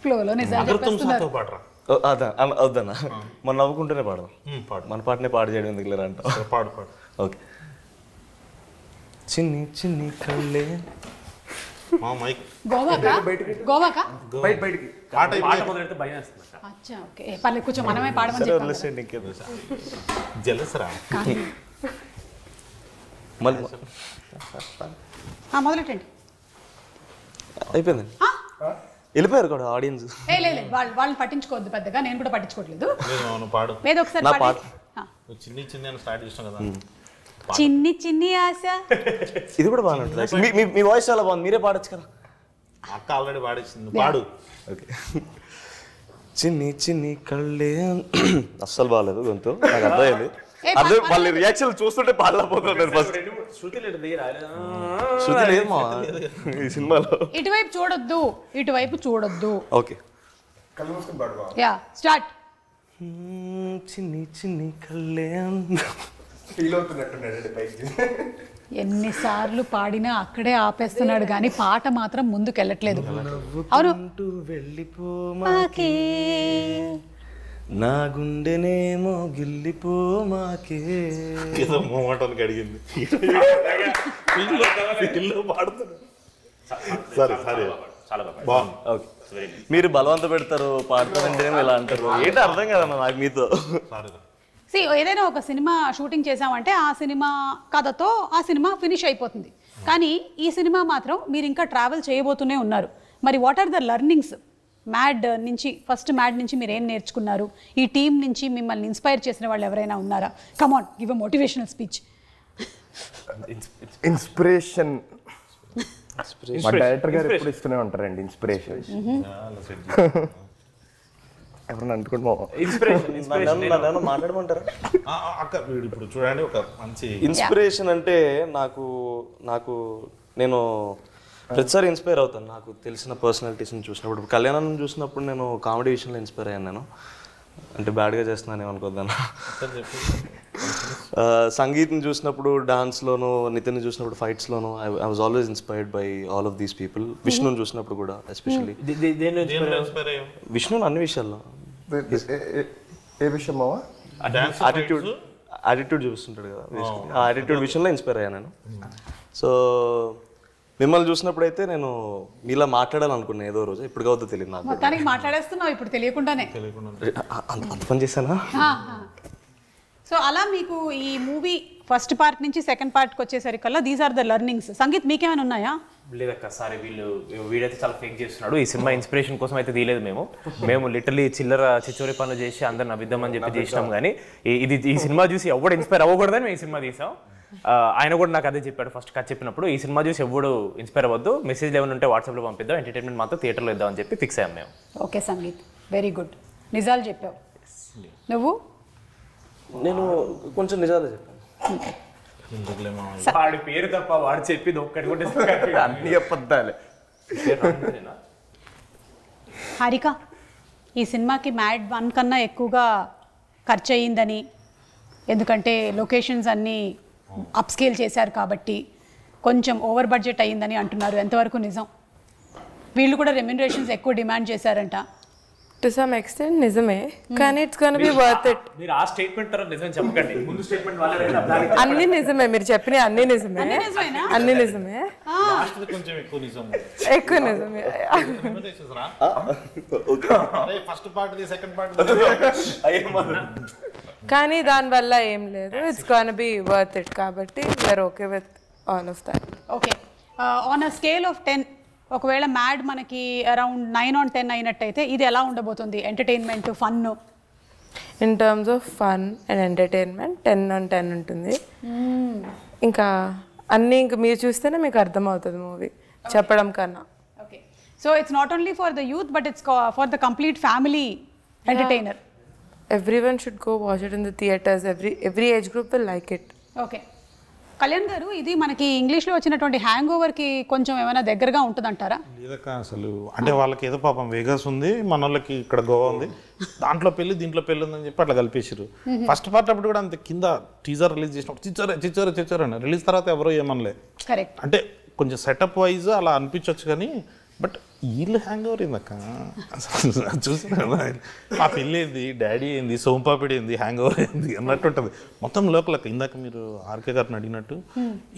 ఫ్లోలో నిజాలు చెప్పేస్తున్నారు. పాడరా. అవుదన్నా, మనం నవ్వుకుంటూనే పాడదాం. మన పాటనే పాడు చేయడం ఎందుకు లేరా అంట. పాడు పాడు. ఓకే. చిన్ని చిన్ని కళ్ళే మైక్ గోవాకా బయటికి పాట మొదలెడితే భయం వేస్తుంది. అచ్చా, ఓకే, పర్లేదు కూర్చో, మనమే పాడమని చెప్పాం. జలసరా మళ్ళీ మొదలెట్టండి. అయిపోయిందండి, వెళ్ళిపోయారు కూడా ఆడియన్స్. లేదు వాళ్ళని పట్టించుకోవద్దు పెద్దగా, నేను కూడా పట్టించుకోవట్లేదు. పాడు. ఏదో ఒకసారి నా పాడి. చిన్ని చిన్ని స్టార్ట్ చేసాం కదా. చిన్ని చిన్ని ఆశ. ఇది కూడా బాగానే ఉంటుంది. మీ వాయిస్ చాలా బాగుంది, మీరే పాడొచ్చు కదా. అక్క ఆల్రెడీ పాడేసింది, పాడు. ఓకే. చిన్ని చిన్ని కళ్ళే అస్సలు బాగాలేదు గొంతు, నాకు అర్థమైంది. అదే వాళ్ళ రియాక్షన్ చూస్తుంటే పాడలేకపోతున్నాను. ఫస్ట్ శృతి లేదు మా ఈ సినిమాలో. ఇటువైపు చూడొద్దు, ఇటువైపు చూడొద్దు. ఓకే, కళ్ళు మూసుకొని పాడుకో. Yeah start. చిన్ని చిన్ని కళ్ళే ఫీల్ అవుతున్నట్టున్నాడు పైకి. ఎన్నిసార్లు పాడినా అక్కడే ఆపేస్తున్నాడు కానీ పాట మాత్రం ముందుకెళ్ళట్లేదు. అవును, వెళ్ళిపోమాకే నా గుండెనేమో గిల్లిపోమాకే. ఏదో మోమాటానికి అడిగింది. పాడుతున్నాడు. సరే సరే, చాలా బాగుంది. ఓకే, మీరు బలవంత పెడతారు పాడతారంటేనేమో ఇలా అంటారు, ఏంటి అర్థం కదన్నా నాకు మీతో. ఏదైనా ఒక సినిమా షూటింగ్ చేసామంటే ఆ సినిమా కథతో ఆ సినిమా ఫినిష్ అయిపోతుంది. కానీ ఈ సినిమా మాత్రం మీరు ఇంకా ట్రావెల్ చేయబోతూనే ఉన్నారు. మరి what are the learnings mad నుంచి, ఫస్ట్ మ్యాడ్ నుంచి మీరు ఏం నేర్చుకున్నారు? ఈ టీం నుంచి మిమ్మల్ని ఇన్స్పైర్ చేసిన వాళ్ళు ఎవరైనా ఉన్నారా? Come on, give a motivational speech. Inspiration మా డైరెక్టర్ గారు ఎప్పుడు ఇస్తూనే ఉంటారండి ఇన్స్పిరేషన్. ఎవరన్నా అనుకోండి నన్ను మాట్లాడమంటారా? అక్క ఇప్పుడు చూడండి, ఒక మంచి ఇన్స్పిరేషన్ అంటే నాకు నేను ప్రతిసారి ఇన్స్పైర్ అవుతాను నాకు తెలిసిన పర్సనాలిటీస్ని చూసినప్పుడు. కళ్యాణం చూసినప్పుడు నేను కామెడీ విషయంలో ఇన్స్పైర్ అయ్యాను. నేను అంటే బ్యాడ్గా చేస్తున్నాను ఏమనుకోద్దాను. సంగీత్ని చూసినప్పుడు డాన్స్లోను, నితిన్ చూసినప్పుడు ఫైట్స్లోను I was always inspired by all of these people. విష్ణుని చూసినప్పుడు కూడా ఎస్పెషల్లీ. విష్ణుని అన్ని విషయాల్లో. ఏ విషయం మావా? యాటిట్యూడ్ చూపిస్తుంటాడు కదా, ఆ యాటిట్యూడ్ విషయంలో ఇన్స్పైర్ అయ్యాను నేను. సో మిమ్మల్ని చూసినప్పుడు అయితే నేను మీలా మాట్లాడాలనుకున్నాను ఏదో రోజు, ఇప్పుడు కావద్దో తెలియదు నాకు. మొత్తానికి మాట్లాడేస్తున్నావు ఇప్పుడు తెలియకుండానే. అంత పని చేశానా? సో అలా మీకు ఈ మూవీ ఫస్ట్ పార్ట్ నుంచి సెకండ్ పార్ట్కి వచ్చేసరికల్లా these are the learnings. Sangeeth మీకేమైనా ఉన్నాయా? లేదక్క, సారీ వీడైతే చాలా ఫేక్ చేస్తున్నాడు. ఈ సినిమా ఇన్స్పిరేషన్ కోసం అయితే తీయలేదు మేము లిటరలీ చిల్లర చిచ్చోరి పనులు చేసి అందరిని అబిద్దామని చెప్పి చేసినాం. కానీ ఈ సినిమా చూసి ఎవడు ఇన్స్పైర్ అవ్వకూడదని మేము ఈ సినిమా తీసాం. ఆయన కూడా నాకు అదే చెప్పాడు ఫస్ట్ కథ చెప్పినప్పుడు, ఈ సినిమా చూసి ఎవడు ఇన్స్పైర్ అవ్వద్దు, మెసేజ్ ఏమైనా ఉంటే వాట్సాప్లో పంపిద్దాం, ఎంటర్టైన్మెంట్ మాత్రం థియేటర్లో ఇద్దాం అని చెప్పి ఫిక్స్ అయ్యాం మేము. Okay sangeet, very good. నిజాలు చెప్పావు నువ్వు. నేను కొంచెం నిజాలు చెప్పాను. వాడి పేరు తప్ప వాడు చెప్పింది ఒక్కటి కూడా అన్ని అబద్ధాలే. హారిక, ఈ సినిమాకి మ్యాడ్ 1 కన్నా ఎక్కువగా ఖర్చు అయ్యిందని, ఎందుకంటే లొకేషన్స్ అన్నీ అప్స్కేల్ చేశారు కాబట్టి కొంచెం ఓవర్ బడ్జెట్ అయ్యిందని అంటున్నారు. ఎంతవరకు నిజం? వీళ్ళు కూడా రెమ్యునరేషన్స్ ఎక్కువ డిమాండ్ చేశారంట. టు సమ్ ఎక్స్టెంట్ నిజమే, కానీ it's gonna B worth it. మీరు ఆ స్టేట్మెంట్ తర్వాత నిజం చెప్పకండి, ముందు స్టేట్మెంట్ వాళ్ళే అన్ని నిజమే, మీరు చెప్పిన అన్ని నిజమే, అన్ని నిజమే, కొంచెం ఎక్కువ నిజం, ఎక్కువ నిజమే. ఫస్ట్ పార్ట్ సెకండ్ పార్ట్ కానీ దానివల్ల ఏం లేదు, it's gonna be worth it, కాబట్టి we're okay with all of that. Okay, on a scale of 10, ఒకవేళ మ్యాడ్ మనకి అరౌండ్ 9 on 10 అయినట్టయితే ఇది ఎలా ఉండబోతుంది? Entertainment, fun. In terms of fun and entertainment 10 on 10 ఉంటుంది. ఇంకా అన్నీ ఇంకా మీరు చూస్తేనే మీకు అర్థమవుతుంది మూవీ చెప్పడం కన్నా. Okay, so it's not only for the youth but it's for the complete family entertainer. Everyone should go watch it in the theaters. Every age group will like it. Okay, Kalyan గారు, ఇది మనకి ఇంగ్లీష్లో వచ్చినటువంటి hang ఓవర్కి కొంచెం ఏమైనా దగ్గరగా ఉంటుందంటారా? లేదక్క, అసలు అంటే వాళ్ళకి ఏదో పాపం వేగస్ ఉంది, మన వాళ్ళకి ఇక్కడ గోవా ఉంది, దాంట్లో పెళ్ళి దీంట్లో పెళ్ళి ఉందని చెప్పి అట్లా కలిపేసారు. ఫస్ట్ పార్ట్ అప్పుడు కూడా అంతే, కింద టీజర్ రిలీజ్ చేసినప్పుడు చిచ్చోరే అని, రిలీజ్ తర్వాత ఎవరో ఏమనలే. కరెక్ట్, అంటే కొంచెం సెటప్ వైజ్ అలా అనిపించవచ్చు కానీ, బట్ వీళ్ళు హ్యాంగ్ ఓవర్ ఏందక్క చూసిన మా పెళ్ళి ఏంది, డాడీ ఏంది, సోంపాపిడి ఏంది, హ్యాంగ్ ఓవర్ ఏంది అన్నట్టు ఉంటుంది మొత్తం లోకలక్క. ఇందాక మీరు ఆర్కే గారిని అడిగినట్టు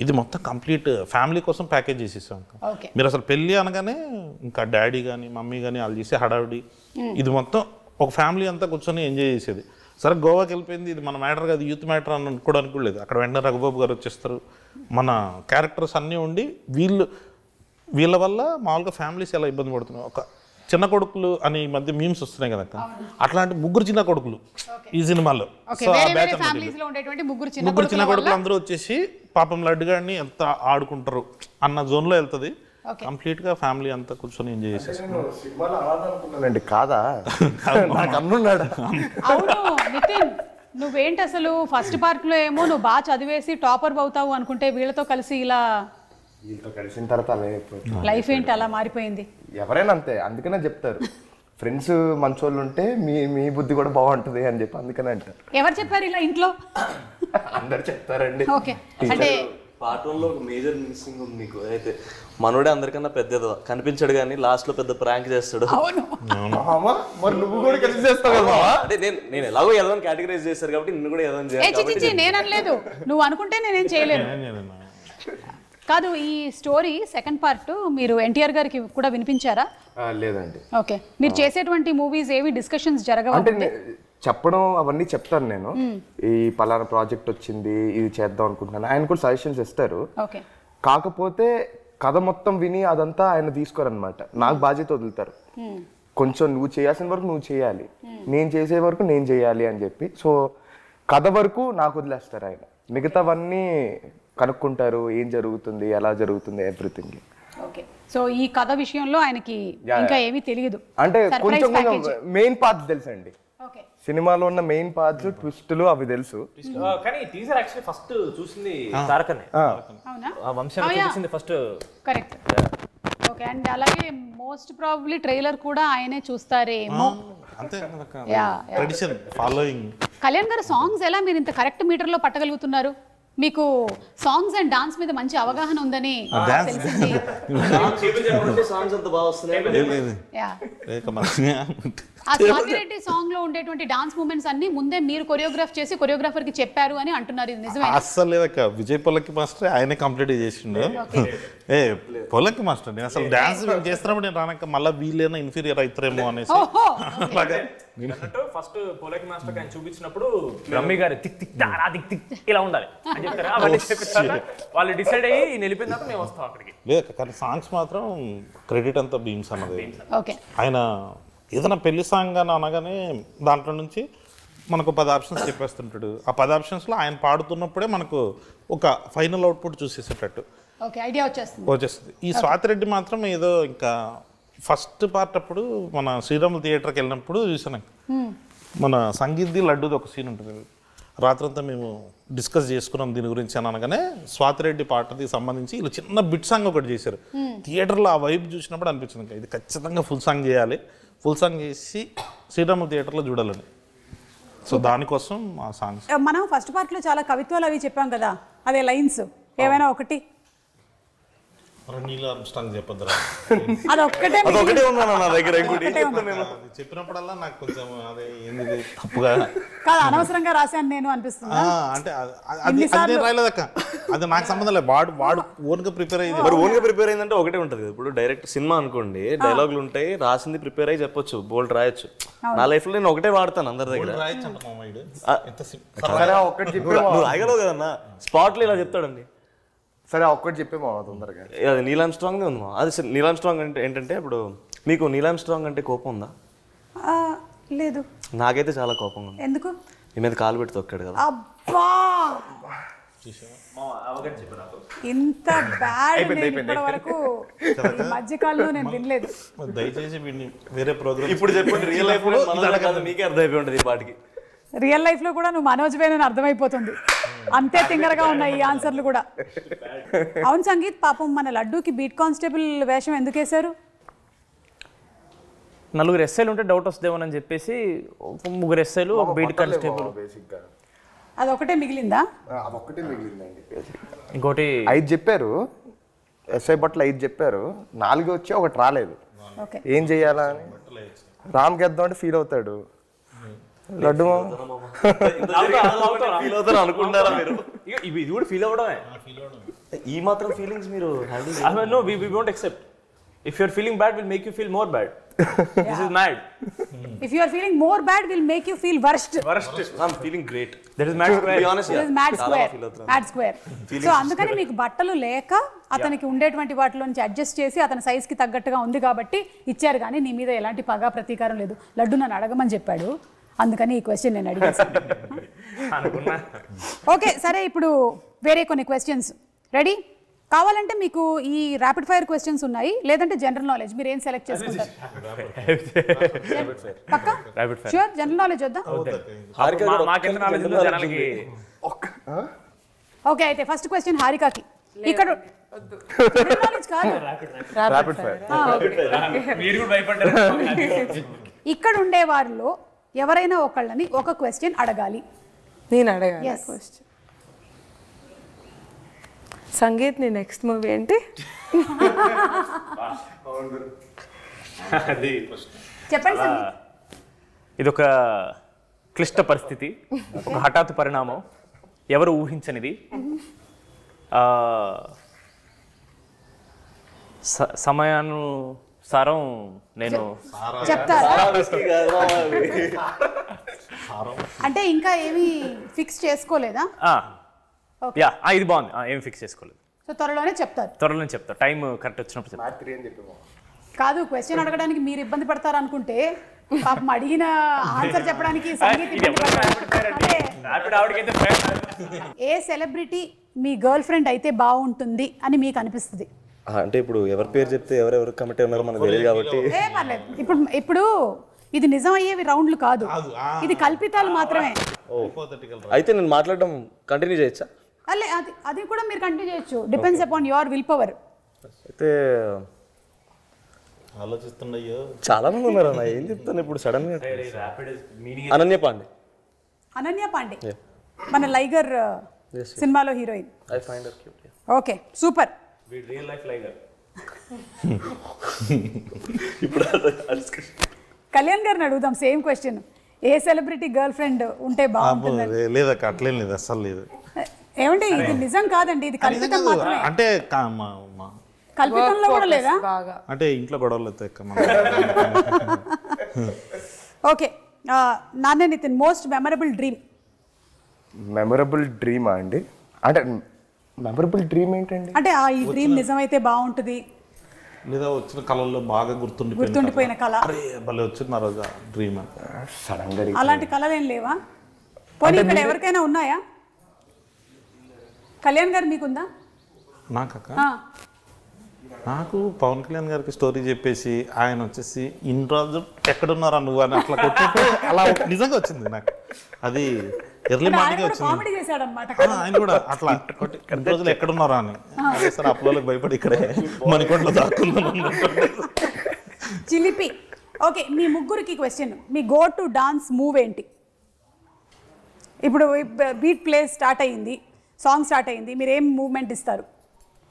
ఇది మొత్తం కంప్లీట్ ఫ్యామిలీ కోసం ప్యాకేజ్ చేసేసాం. మీరు అసలు పెళ్ళి అనగానే ఇంకా డాడీ కానీ మమ్మీ కానీ వాళ్ళు చేసే హడావిడి, ఇది మొత్తం ఒక ఫ్యామిలీ అంతా కూర్చొని ఎంజాయ్ చేసేది. సరే గోవాకి వెళ్ళిపోయింది, ఇది మన మ్యాటర్ కాదు, యూత్ మ్యాటర్ అని అనుకోవడానికి కూడా లేదు. అక్కడ వెంటనే రఘుబాబు గారు వచ్చేస్తారు, మన క్యారెక్టర్స్ అన్నీ ఉండి వీళ్ళ వల్ల మామూలుగా ఫ్యామిలీస్ ఎలా ఇబ్బంది పడుతున్నాయి. ఒక చిన్న కొడుకులు అని ఈ మధ్య మీమ్స్ వస్తున్నాయి కదా, అట్లాంటి 3 చిన్న కొడుకులు ఈ సినిమాలో. సో ఆ బ్యాచ్ ముగ్గురు చిన్న కొడుకులు అందరూ వచ్చేసి పాపం లడ్డుగాడిని ఎంత ఆడుకుంటారు అన్న జోన్లో వెళ్తుంది. కంప్లీట్ గా ఫ్యామిలీ అంతా కూర్చొని ఎంజాయ్ చేసేసి కాదా నాకు అన్నున్నాడు. అవును నితిన్, నువ్వేంటి అసలు ఫస్ట్ పార్ట్ లో ఏమో నువ్వు బాగా చదివేసి టాపర్ అవుతావు అనుకుంటే వీళ్ళతో కలిసి ఇలా వీళ్ళతో కలిసిన తర్వాత అలా అయిపోయింది. లైఫ్ ఏంటి అలా మారిపోయింది? ఎవరైనా అంతే, అందుకనే చెప్తారు ఫ్రెండ్స్ మంచోళ్ళు ఉంటే మీ బుద్ధి కూడా బాగుంటుంది అని చెప్పి అందుకనే అంటారు. ఎవరు చెప్పారు ఇలా ఇంట్లో? అందరు చెప్తారండి. ఓకే, అంటే పార్ట్ 1లో ఒక మేజర్ మిస్సింగ్ ఉంది మీకు. అయితే మనోడే అందరికన్నా పెద్దదో కనిపించాడు కానీ లాస్ట్ లో పెద్ద ప్రాంక్ చేస్తాడు. అవును, మరి నువ్వు కూడా కలిసి చేస్తావు కదా. అంటే నేను ఎలాగో ఏదో కేటగరైజ్ చేశారు కాబట్టి నిన్ను కూడా ఏదో చేయాలి. నేను అనలేదు, నువ్వు అనుకుంటే నేనేం చేయలేను. కాదు, ఈ స్టోరీ సెకండ్ పార్ట్ మీరు ఎన్టీఆర్ గారికి కూడా వినిపించారా? లేదండి. ఓకే, మీరు చేసేటువంటి మూవీస్ ఏవి డిస్కషన్స్ జరగవు? అంటే చెప్పడం అవన్నీ చెప్తాను నేను, ఈ పలానా ప్రాజెక్ట్ వచ్చింది ఇది చేద్దాం అనుకుంటున్నాను, ఆయన కూడా సజెషన్స్ ఇస్తారు. ఓకే, కాకపోతే కథ మొత్తం విని అదంతా ఆయన తీసుకోరనమాట, నాకు బాధ్యత వదులుతారు. కొంచెం నువ్వు చేయాల్సిన వరకు నువ్వు చేయాలి, నేను చేసే వరకు నేను చేయాలి అని చెప్పి. సో కథ వరకు నాకు వదిలేస్తారు ఆయన, మిగతావన్నీ కనుక్కుంటారు, ఏం జరుగుతుంది ఎలా జరుగుతుంది ఎవ్రీథింగ్. ఓకే, సో ఈ కథ విషయంలో ఆయనకి ఇంకా ఏమీ తెలియదు, అంటే కొంచెం మెయిన్ పార్ట్స్ తెలుసండి. సినిమాలో ఉన్న మెయిన్ పార్ట్స్ ట్విస్టులు అవి తెలుసు. కానీ టీజర్ యాక్చువల్లీ ఫస్ట్ చూసింది తారకనే, వంశాన్ని చూసింది ఫస్ట్. కరెక్ట్. ఓకే, అండ్ అలాగే మోస్ట్ ప్రాబబ్లీ ట్రైలర్ కూడా ఆయనే చూస్తారేమో. కళ్యాణ్ గారు, సాంగ్స్ ఎలా మీరు ఇంత కరెక్ట్ మీటర్ లో పట్టగలుగుతున్నారు? మీకు సాంగ్స్ అండ్ డాన్స్ మీద మంచి అవగాహన ఉందని తెలిసింది. ఆ స్వాతిరెడ్డి సాంగ్ లో ఉండేటువంటి డాన్స్ మూమెంట్స్ అన్ని ముందే మీరు కొరియోగ్రాఫ్ చేసి కొరియోగ్రాఫర్ కి చెప్పారు అని అంటున్నారు, ఇది నిజమే? అస్సలు లేదక్క, విజయ్ పొలక్కి మాస్టర్ ఆయనే కంప్లీట్ చేసిండు. పొలక్కి మాస్టర్ నేను అసలు డాన్స్ చేస్తున్నప్పుడు నేను రానక్క మళ్ళీ వీళ్ళైనా ఇన్ఫీరియర్ అవుతారేమో అనేసి. ఫస్ట్ పొలక్కి మాస్టర్ ఆయన చూపించినప్పుడు రమ్మి గారు టిక్ టిక్ తారా టిక్ టిక్ ఇలా ఉండాలి అని చెప్తారు. అవన్నీ చెప్పిస్తారు, వాళ్ళు డిసైడ్ అయ్యి వెళ్ళిపోయిన తర్వాత మేము వస్తాం అక్కడికి. లేదు కానీ సాంగ్స్ మాత్రం క్రెడిట్ అంతా బీమ్స్ అన్నది. ఆయన ఏదైనా పెళ్లి సాంగ్ అని అనగానే దాంట్లో నుంచి మనకు 10 ఆప్షన్స్ చెప్పేస్తుంటాడు. ఆ 10 ఆప్షన్స్లో ఆయన పాడుతున్నప్పుడే మనకు ఒక ఫైనల్ అవుట్పుట్ చూసేసేటట్టు వచ్చేస్తుంది. ఈ స్వాతిరెడ్డి మాత్రం ఏదో ఇంకా ఫస్ట్ పార్ట్ అప్పుడు మన శ్రీరాములు థియేటర్కి వెళ్ళినప్పుడు చూసాను, మన సంగీత్ది లడ్డూది ఒక సీన్ ఉంటుంది. రాత్రంతా మేము డిస్కస్ చేసుకున్నాం దీని గురించి అని అనగానే స్వాతిరెడ్డి పాటకి సంబంధించి ఇలా చిన్న బిట్ సాంగ్ ఒకటి చేశారు. థియేటర్లో ఆ వైబ్ చూసినప్పుడు అనిపించింది ఇది ఖచ్చితంగా ఫుల్ సాంగ్ చేయాలి, ఫుల్ సాంగ్ చేసి శ్రీరాములు థియేటర్లో చూడాలని. సో దానికోసం ఆ సాంగ్స్. మనం ఫస్ట్ పార్ట్లో చాలా కవిత్వాలు అవి చెప్పాం కదా, అదే లైన్స్ ఏమైనా ఒకటి నీళ్ళు ఆర్మ్స్ట్రాంగ్ చెప్పొద్దురా. అదొక్కటే అదొకటే ఉందన్న నా దగ్గర ఇంకోటి చెప్పినప్పుడల్లా నాకు కొంచెం అదే ఏంది తప్పుగా కాదు, అనవసరంగా రాశాను నేను అనిపిస్తుంది. అంటే అది రాయలేదక్క, అది నాకు సంబంధం లేదు. వాడు ఓన్గా ప్రిపేర్ అయ్యింది. మరి ఓన్ గా ప్రిపేర్ అయిందంటే ఒకటే ఉంటది కదా. ఇప్పుడు డైరెక్ట్ సినిమా అనుకోండి, డైలాగులు ఉంటాయి, రాసింది ప్రిపేర్ అయ్యి చెప్పొచ్చు, బోల్డ్ రాయొచ్చు. నా లైఫ్ లో నేను ఒకటే వాడతాను అందరి దగ్గర. సరే ఒక్కటి చెప్పే నువ్వు రాయగలవు కదన్నా, స్పాట్ లో ఇలా చెప్తాడండి. సరే ఒక్కటి చెప్పే తొందరగా. అది నీలామ్ స్ట్రాంగ్ ఉంది మా. అది నీలామ్ స్ట్రాంగ్ అంటే ఏంటంటే, ఇప్పుడు మీకు నీలామ్ స్ట్రాంగ్ అంటే కోపం ఉందా? లేదు. నాకైతే చాలా కోపం ఉంది. ఎందుకు? నీ మీద కాలు పెట్టి తొక్కాడు కదా. అబ్బా, ఇంత బ్యాడ్ ఇప్పటి వరకు ఈ మధ్యకాలంలో నేను వినలేదు. దయచేసి వేరే ప్రోగ్రామ్ ఇప్పుడు చెప్పండి, రియల్ లైఫ్ లో మీకే అర్థమైపోయి ఉంటుంది ఈ పాటికి. రియల్ లైఫ్ లో కూడా నువ్వు మనోజ్ వేనని అర్థమైపోతుంది. అంతే తింగరగా ఉన్నాయి ఈ ఆన్సర్లు కూడా. అవును సంగీత్, పాపం మన లడ్డూకి బీట్ కానిస్టేబుల్ వేషం ఎందుకు వేశారు? 4 ఎస్ఐలు ఉంటే డౌట్ వస్తుందేమోనని చెప్పేసి 3 ఎస్ఐలు, ఒక బీట్ కానిస్టేబుల్. అదొకటే మిగిలిందా? అదొక్కటే మిగిలిందండి. ఇంకోటి 5 చెప్పారు, ఎస్ఐ బట్టలు 5 చెప్పారు, 4 వచ్చి ఒకటి రాలేదు. ఏం చెయ్యాలా అని రామ్ గెద్దాం అంటే ఫీల్ అవుతాడు. లడ్డు ఫీల్ అవుతారు అనుకుంటారా మీరు? ఇది కూడా ఫీల్ అవ్వడమే. ఈ మాత్రం ఫీలింగ్స్ మీరు No, we won't accept. If you're feeling bad, we'll make you feel more bad. This is mad. If you are feeling more bad, we'll make you feel worst. I'm feeling great. That is mad square. Be honest, This is mad square. So అందుకని మీకు బట్టలు లేక అతనికి ఉండేటువంటి వాటిలో నుంచి adjust చేసి అతని సైజ్ కి తగ్గట్టుగా ఉంది కాబట్టి ఇచ్చారు, కానీ నీ మీద ఎలాంటి పగా ప్రతీకారం లేదు. లడ్డు నన్ను అడగమని చెప్పాడు, అందుకని ఈ క్వశ్చన్ నేను అడిగేసాను. ఓకే సరే, ఇప్పుడు వేరే కొన్ని క్వశ్చన్స్ రెడీ కావాలంటే మీకు ఈ ర్యాపిడ్ ఫైర్ క్వశ్చన్స్ ఉన్నాయి, లేదంటే జనరల్ నాలెడ్జ్, మీరు ఏం సెలెక్ట్ చేసుకుంటారు? పక్కా ష్యూర్ జనరల్ నాలెడ్జ్ వద్దా? ఓకే అయితే ఫస్ట్ క్వశ్చన్ హారికాకి. ఇక్కడ జనరల్ నాలెడ్జ్ కాదు, ర్యాపిడ్ ఫైర్. ఇక్కడ ఉండే వారిలో ఎవరైనా ఒకళ్ళని ఒక క్వశ్చన్ అడగాలి. నేను అడగాలి క్వశ్చన్. సంగీత్, నీ నెక్స్ట్ మూవీ ఏంటి? చెప్పండి సంగీత్. ఇదొక క్లిష్ట పరిస్థితి, ఒక హఠాత్ పరిణామం, ఎవరు ఊహించనిది. సమయానుసారం నేను చెప్తారా? అంటే ఇంకా ఏమీ ఫిక్స్ చేసుకోలేదా? ఇది బాగుంది, ఏం ఫిక్స్ చేసుకోలేదు. సో త్వరలోనే చెప్తారు. త్వరలోనే చెప్తారు, టైం కరెక్ట్ వచ్చినప్పుడు చెప్తారు. కాదు, క్వశ్చన్ అడగడానికి మీరు ఇబ్బంది పడతారు అనుకుంటే పాపం అడిగిన ఆన్సర్ చెప్పడానికి సంగీత్ ఇబ్బంది పడతారు. ఏ సెలబ్రిటీ మీ గర్ల్ ఫ్రెండ్ అయితే బాగుంటుంది అని మీకు అనిపిస్తుంది? అంటే ఇప్పుడు ఎవరి పేరు చెప్తే ఎవరెవరు కమిటీ ఉన్నారో మనకు తెలియదు కాబట్టి ఏ పర్లేదు. ఇప్పుడు ఇది నిజం అయ్యేవి రౌండ్లు కాదు, ఇది కల్పితాలు మాత్రమే. అయితే నేను మాట్లాడడం కంటిన్యూ చేయొచ్చా? అల్లే అది కూడా మీరు కంటిన్యూ చేయొచ్చు, depends upon your will power. అయితే ఆలోచిస్తున్నాయో చాలా మంది ఉన్నారు అన్న, ఏం చెప్తాను ఇప్పుడు సడన్ గా. అనన్య పాండే. అనన్య పాండే మన లైగర్ సినిమాలో heroine. I find her cute. Okay super. Real life Liger. ఇప్పుడు కళ్యాణ్ గారిని అడుగుదాం సేమ్ క్వశ్చన్. ఏ సెలబ్రిటీ గర్ల్ ఫ్రెండ్ ఉంటే బాగుంటుంది? లేదక్క, అట్లేం లేదు, అస్సలు లేదు. ఏమంటే ఇది నిజం కాదండి, ఇది కల్పితం మాత్రమే. అంటే కల్పితంలో కూడా లేదా? అంటే ఇంట్లో గొడవలు ఓకే, నాన్నే Nithin, most memorable dream. Memorable డ్రీమా అండి? అంటే మెమరబుల్ డ్రీమ్ ఏంటండి? అంటే ఈ డ్రీమ్ నిజమైతే బాగుంటుంది, లేదా వచ్చిన కళల్లో బాగా గుర్తుండిపోయిన కళ. భలే వచ్చింది ఆ రోజు డ్రీమ్. సడన్ గా అలాంటి కళలు ఏం లేవా? పోనీ ఇక్కడ ఎవరికైనా ఉన్నాయా? కళ్యాణ్ గారు మీకుందా? నాకక్క, నాకు పవన్ కళ్యాణ్ గారికి స్టోరీ చెప్పేసి ఆయన వచ్చేసి ఇన్ని రోజులు ఎక్కడున్నారా నువ్వు అని అట్లా కొట్టి అలా నిజంగా వచ్చింది నాకు. అది ఎర్లీ మార్నింగ్ వచ్చింది. ఆయన కూడా అట్లా కొట్టి ఇన్ని రోజులు ఎక్కడున్నారా అని. సార్ అప్లోకి భయపడి ఇక్కడే మణికొండలో దాక్కున్నాను. చిలిపి. ఓకే, మీ ముగ్గురికి question. Me go to dance move ఏంటి? ఇప్పుడు బీట్ ప్లే స్టార్ట్ అయ్యింది, సాంగ్ స్టార్ట్ అయ్యింది, మీరు ఏం మూవ్మెంట్ ఇస్తారు?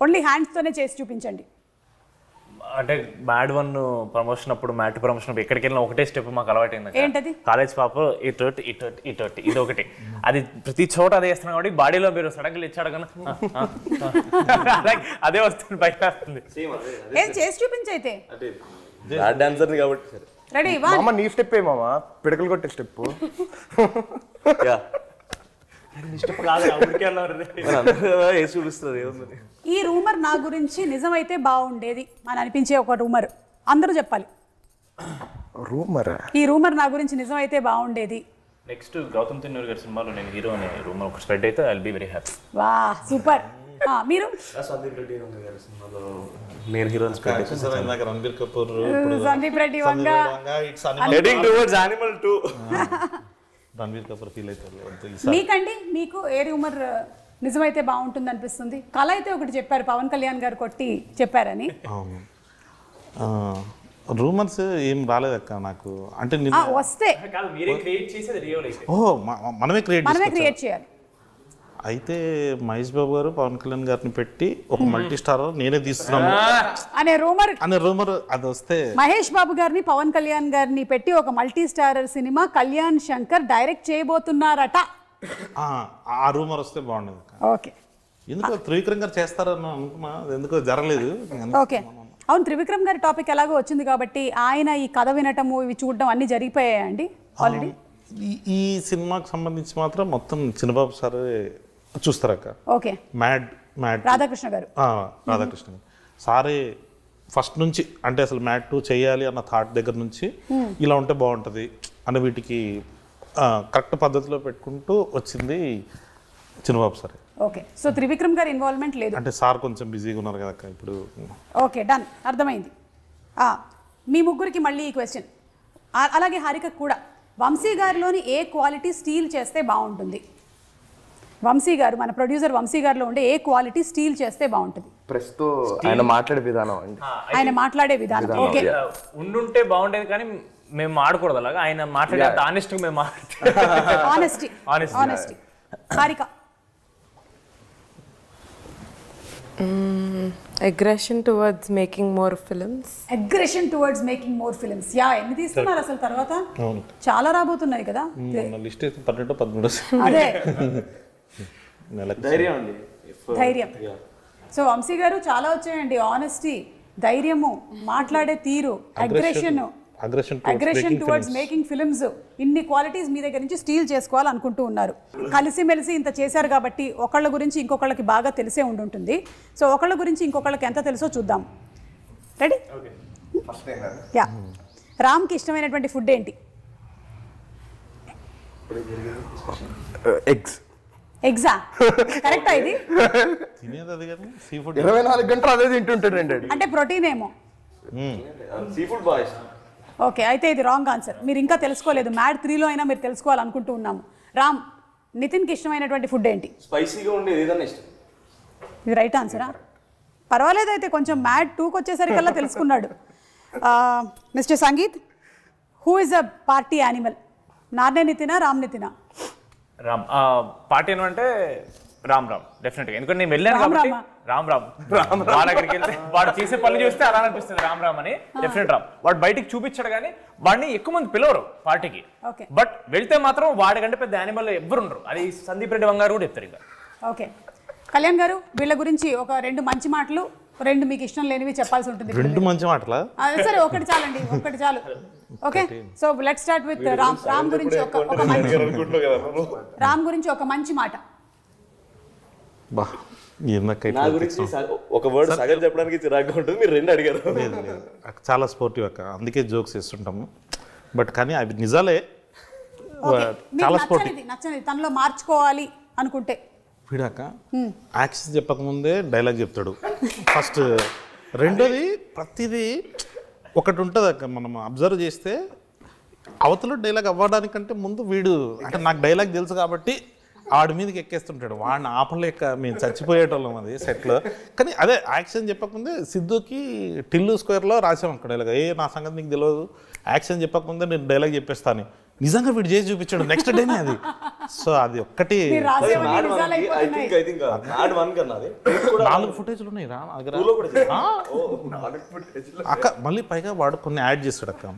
ఓన్లీ హ్యాండ్స్తోనే చేసి చూపించండి. అంటే మ్యాడ్ 1 ప్రమోషన్ అప్పుడు మ్యాట్ ప్రమోషన్ అప్పుడు ఎక్కడికి వెళ్ళినా ఒకటే స్టెప్ మాకు అలవాటైంది. ఏంటది? కాలేజ్ పాప ఇటు ఇది ఒకటి, అది ప్రతి చోట అదే చేస్తున్నాం కాబట్టి బాడీలో మీరు సడన్గా ఇచ్చాడు కన్నా అదే వస్తుంది, బయట వస్తుంది. ఏం చేసి చూపించైతే డాన్సర్ కాబట్టి రెడీ. మామ నీ స్టెప్ ఏ మామ, పిడకలు కొట్టే స్టెప్. స్టెప్ కాదు, ఊరికే అన్నారు. వేసి చూపిస్తుంది ఏముంది. ఈ రూమర్ నా గురించి నిజమైతే బాగుండేది అని అనిపించే ఒక రూమర్ అందరూ చెప్పాలి. రూమర్, ఈ రూమర్ నా గురించి నిజమైతే బాగుండేది. నెక్స్ట్ గౌతమ్ తిన్నూరు గారి సినిమాలో నేను హీరో అనే రూమర్ ఒక స్ప్రెడ్ అయితే I will be very happy. వా సూపర్. మీరు సందీప్ రెడ్డి గారి సినిమాలో నేను heroine Ranbir Kapoor, Sandeep Reddy Vanga, heading towards Animal 2. Ranbir Kapoor feel అవుతారు. మీకండి, మీకు ఏ రూమర్ నిజమైతే బాగుంటుంది అనిపిస్తుంది? కళ అయితే ఒకటి చెప్పారు, పవన్ కళ్యాణ్ గారు కొట్టి చెప్పారని. అవును, రూమర్స్ ఏం రాలేదక్క నాకు. అంటే వస్తే మీరే క్రియేట్ చేసేది రియల్ అయితే. ఓహో, మనమే క్రియేట్ చేయాలి. అయితే మహేష్ బాబు గారు పవన్ కళ్యాణ్ గారిని పెట్టి ఒక మల్టీ స్టార్ నేనే తీస్తున్నాను అనే రూమర్ అది వస్తే, మహేష్ బాబు గారిని పవన్ కళ్యాణ్ గారిని పెట్టి ఒక మల్టీ స్టారర్ సినిమా కళ్యాణ్ శంకర్ డైరెక్ట్ చేయబోతున్నారట. ఆ రూమర్ వస్తే బాగుండేది. ఓకే, ఎందుకో త్రివిక్రమ్ గారు చేస్తారని అనుకున్నా, ఎందుకో జరగలేదు. ఓకే, అవును, త్రివిక్రమ్ గారి టాపిక్ ఎలాగో వచ్చింది కాబట్టి ఆయన ఈ కథ వినటము ఇవి చూడడం అన్ని జరిగిపోయాయండి ఆల్రెడీ. ఈ సినిమాకి సంబంధించి మాత్రం మొత్తం చిన్నబాబు సార్ చూస్తారక్క. ఓకే, మ్యాడ్ రాధాకృష్ణ గారు సారే ఫస్ట్ నుంచి, అంటే అసలు మ్యాడ్ 2 చేయాలి అన్న థాట్ దగ్గర నుంచి ఇలా ఉంటే బాగుంటుంది అన్న వీటికి కరెక్ట్ పద్ధతిలో పెట్టుకుంటూ వచ్చింది చిన్నబాబు సార్. ఓకే, సో త్రివిక్రమ్ గారి ఇన్వాల్వ్మెంట్ లేదు అంటే సార్ కొంచెం బిజీగా ఉన్నారు కదా ఇప్పుడు. ఓకే, డన్, అర్థమైంది. మీ ముగ్గురికి మళ్ళీ ఈ క్వశ్చన్, అలాగే హారిక కూడా. వంశీ గారిలోని ఏ క్వాలిటీ స్టీల్ చేస్తే బాగుంటుంది? వంశీ గారు, మన ప్రొడ్యూసర్ వంశీ గారిలో ఉండే ఏ క్వాలిటీ స్టీల్ చేస్తే బాగుంటుంది? ప్రస్తుతం ఆయన మాట్లాడే విధానం అండి, ఆయన మాట్లాడే విధానం. ఓకే, ఉండుంటే బాగుండేది కానీ మేము ఆడకూడదు అలాగా. ఆయన మాట్లాడే ఆనెస్ట్ గా మేము honesty. Harika aggression towards making more films. Yeah, ఎన్ని తీస్తున్నారు అసలు తర్వాత? చాలా రాబోతున్నాయి కదా. లిస్ట్ 12-13 అదే ధైర్యం. సో వంశీ గారు చాలా వచ్చాయండి. ఆనెస్టీ, ధైర్యము, మాట్లాడే తీరు, అగ్రెషన్ టువర్డ్స్ మేకింగ్ ఫిల్మ్స్, ఇన్ని క్వాలిటీస్ మీ దగ్గర నుంచి స్టీల్ చేసుకోవాలనుకుంటూ ఉన్నారు. కలిసిమెలిసి ఇంత చేశారు కాబట్టి ఒకళ్ళ గురించి ఇంకొకళ్ళకి బాగా తెలిసే ఉంటుంది. సో ఒకళ్ళ గురించి ఇంకొకళ్ళకి ఎంత తెలుసో చూద్దాం. రెడీ? యా. రామ్కి ఇష్టమైనటువంటి ఫుడ్ ఏంటి? ఎగ్జా కరెక్టా? ఇది 24 గంటలు అదే తింటుంటాడు అంటే ప్రోటీన్ ఏమో. Seafood boys. ఓకే, అయితే ఇది రాంగ్ ఆన్సర్. మీరు ఇంకా తెలుసుకోలేదు. మ్యాడ్ 3లో అయినా మీరు తెలుసుకోవాలనుకుంటూ ఉన్నాము. రామ్, నితిన్కి ఇష్టమైనటువంటి ఫుడ్ ఏంటి? స్పైసీగా ఉండేది ఏదైనా ఇష్టం. ఇది రైట్ ఆన్సరా? పర్వాలేదు, అయితే కొంచెం మ్యాడ్ 2కి వచ్చేసరికల్లా తెలుసుకున్నాడు. Mister Sangeeth, who is a party animal? Narne నితినా, రామ్ నితినా? రామ్. పార్టీ అంటే రామ్ డెఫినెట్గా. ఎందుకంటే నేను వెళ్ళాను కాబట్టి రామ్ వాళ్ళ దగ్గరికి వెళ్తే వాడు చేసే పనులు చూస్తే అలా అనిపిస్తుంది రామ్ అని. డెఫినెట్ రామ్. వాడు బయటికి చూపించాడు కానీ వాడిని ఎక్కువ మంది పిలవరు పార్టీకి. బట్ వెళ్తే మాత్రం వాడి కంటే పెద్ద యానిమల్ ఎవ్వరు ఉండరు. అది సందీప్ రెడ్డి వంగారు కూడా చెప్తారు ఇంకా. ఓకే, కళ్యాణ్ గారు, వీళ్ళ గురించి ఒక 2 మంచి మాటలు, 2 మీకు ఇష్టం లేనివి చెప్పాల్సి ఉంటుంది. 2 మంచి మాటలా? సరే, ఒకటి చాలండి, ఒకటి చాలు. Okay, so let's start with Ram గురించి ఒక మంచి మాట. నా గురించి ఒక వర్డ్ సగం చెప్పడానికి చిరాగ్గా ఉంటుంది. మీరు 2 అడిగారు. చాలా స్పోర్టివ్ అక్క, అందుకే జోక్స్ చేస్తుంటాము. బట్ కానీ అవి నిజాలే. చాలా స్పోర్టివ్. నచ్చని తనలో మార్చుకోవాలి అనుకుంటే వీడాక యాక్షన్ చెప్పకముందే డైలాగ్ చెప్తాడు ఫస్ట్. రెండోది, ప్రతిదీ ఒకటి ఉంటుంది అక్క, మనం అబ్జర్వ్ చేస్తే అవతల డైలాగ్ అవ్వడానికంటే ముందు వీడు, అంటే నాకు డైలాగ్ తెలుసు కాబట్టి ఆడి మీదకి ఎక్కేస్తుంటాడు. వాడిని ఆపలేక మేము చచ్చిపోయేటోళ్ళం అది సెట్లో. కానీ అదే యాక్షన్ చెప్పకముందే సిద్ధుకి టిల్లు స్క్వేర్లో రాసాం అక్కడ డైలాగ్. నా సంగతి నీకు తెలియదు, యాక్షన్ చెప్పకముందే నేను డైలాగ్ చెప్పేస్తాను. నిజంగా వీడు చేసి చూపించాడు నెక్స్ట్ డేనే అది. సో అది ఒక్కటి మీరు రాసేవన్నీ మ్యాడ్ నిజాలు వన్కి ఐ అయిపోతున్నాయి. థింక్ మ్యాడ్ వన్ కన్నా అది 4 ఫుటేజ్లు ఉన్నాయి రా నా దగ్గర. టూలో కూడా చేశారు. ఆ, ఓ 4 ఫుటేజ్లో అక్క మళ్ళీ పైగా వాడు కొన్ని యాడ్ చేస్తాడు అక్క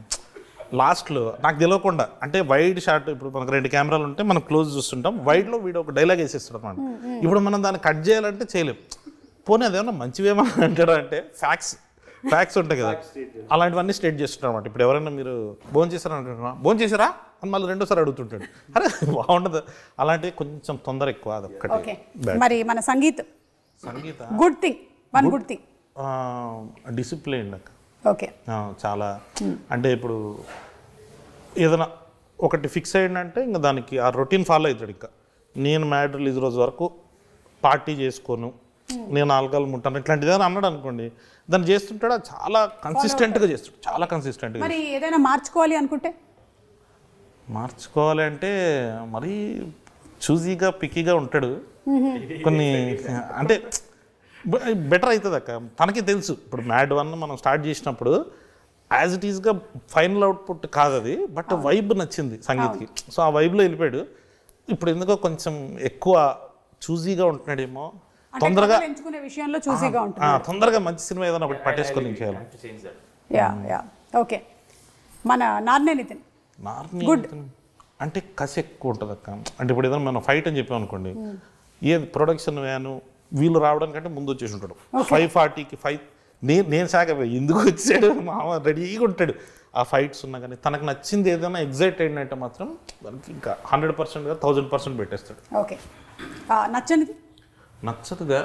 లాస్ట్లో నాకు తెలియకుండా. అంటే వైడ్ షాట్, ఇప్పుడు మనకు 2 కెమెరాలు ఉంటే మనం క్లోజ్ చూస్తుంటాం, వైడ్లో వీడు ఒక డైలాగ్ వేసేస్తాడు అనమాట. ఇప్పుడు మనం దాన్ని కట్ చేయాలంటే చేయలేం. పోనీ అదేమన్నా మంచివేమో అంటాడు అంటే ఫ్యాక్స్ ఉంటాయి కదా, అలాంటివన్నీ స్టేట్ చేస్తుంటారు అనమాట. ఇప్పుడు ఎవరైనా మీరు భోజనం చేశారా అంటున్నా, భోజనం చేశారా అని మళ్ళీ రెండోసారి అడుగుతుంటాడు. అరే బాగుండదు, అలాంటివి కొంచెం తొందర ఎక్కువ. ఓకే అదొక్కటి. మరి మన sangeet good thing, one good thing. Discipline అక్క. ఓకే చాలా అంటే ఇప్పుడు ఏదైనా ఒకటి ఫిక్స్ అయ్యిందంటే ఇంకా దానికి ఆ రొటీన్ ఫాలో అవుతాడు. ఇంకా నేను మ్యాడ్ రిలీజ్ రోజు వరకు పార్టీ చేసుకోను, నేను ఆల్కహాల్ ముట్టాను, ఇట్లాంటిది ఏదైనా అన్నాడు అనుకోండి, దాన్ని చేస్తుంటాడు. చాలా కన్సిస్టెంట్గా చేస్తాడు, చాలా కన్సిస్టెంట్గా. మరి ఏదైనా మార్చుకోవాలి అనుకుంటే మార్చుకోవాలి అంటే మరీ చూజీగా పిక్కీగా ఉంటాడు. కొన్ని అంటే బెటర్ అవుతుంది అక్క, తనకి తెలుసు. ఇప్పుడు మ్యాడ్ వన్ మనం స్టార్ట్ చేసినప్పుడు యాజ్ ఇట్ ఈస్గా ఫైనల్ అవుట్పుట్ కాదు అది, బట్ వైబ్ నచ్చింది సంగీత్కి. సో ఆ వైబ్లో వెళ్ళిపోయాడు. ఇప్పుడు ఎందుకో కొంచెం ఎక్కువ చూజీగా ఉంటున్నాడేమో, తొందరగా ఎంచుకునే విషయంలో చూసిగా ఉంటుంది. తొందరగా మంచి సినిమా ఏదైనా ఒకటి పట్టేసుకొని చేయాలి. Yeah okay. మన నార్నే నితిన్ గుడ్ అంటే కసి ఎక్కువ ఉంటుంది అక్క. అంటే ఇప్పుడు ఏదైనా మనం ఫైట్ అని చెప్పాం అనుకోండి, ఏది ప్రొడక్షన్ వ్యాను వీళ్ళు రావడానికంటే ముందు వచ్చేసి ఉంటాడు. 5:40కి నేను శాఖ ఎందుకు వచ్చాడు మామ రెడీగా ఉంటాడు. ఆ ఫైట్స్ ఉన్నా కానీ తనకు నచ్చింది ఏదైనా ఎగ్జైట్ అయినట్టు మాత్రం దానికి ఇంకా 100%గా 1000% పెట్టేస్తాడు. ఓకే. నచ్చనిది నచ్చదుగా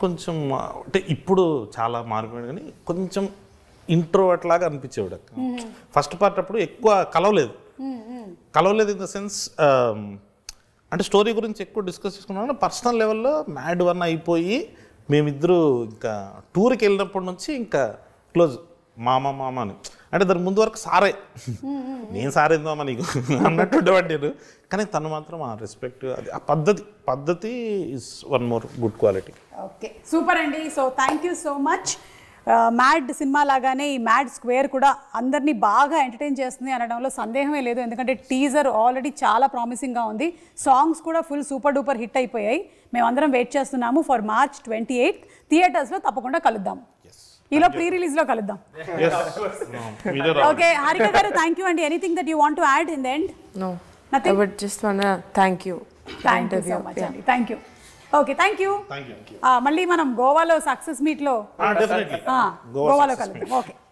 కొంచెం అంటే ఇప్పుడు చాలా మారిపోయాడు, కానీ కొంచెం ఇంట్రోవర్ట్ లాగా అనిపించేవాడు అక్క. ఫస్ట్ పార్ట్ అప్పుడు ఎక్కువ కలవలేదు ఇన్ ద సెన్స్ అంటే స్టోరీ గురించి ఎక్కువ డిస్కస్ చేసుకున్నాను. పర్సనల్ లెవెల్లో మ్యాడ్ వన్ అయిపోయి మేమిద్దరు ఇంకా టూర్కి వెళ్ళినప్పటి నుంచి ఇంకా క్లోజ్ మామ అని. అంటే దాని ముందు వరకు సారే, నేను సారేందామా నీకు అన్నట్టు ఉండేవాడు నేను. కానీ తను మాత్రం ఆ రెస్పెక్ట్, అది ఆ పద్ధతి is one more good quality. Okay super అండి. So thank you so much. Mad సినిమా లాగానే ఈ మ్యాడ్ స్క్వేర్ కూడా అందరినీ బాగా ఎంటర్టైన్ చేస్తుంది అనడంలో సందేహమే లేదు. ఎందుకంటే టీజర్ ఆల్రెడీ చాలా ప్రామిసింగ్గా ఉంది, సాంగ్స్ కూడా ఫుల్ సూపర్ డూపర్ హిట్ అయిపోయాయి. మేమందరం వెయిట్ చేస్తున్నాము ఫర్ March 28 థియేటర్స్లో. తప్పకుండా కలుద్దాం, ఈలో ప్రీ రిలీజ్లో కలుద్దాం. ఓకే హారిక గారు థ్యాంక్ యూ అండి. Anything that you want to add in the end? No, I would just wanna thank you. Thank you so much అండి. Thank you. Okay thank you. మళ్ళీ మనం గోవాలో సక్సెస్ మీట్లో డెఫినెట్లీ గోవాలో కలుద్దాం. ఓకే.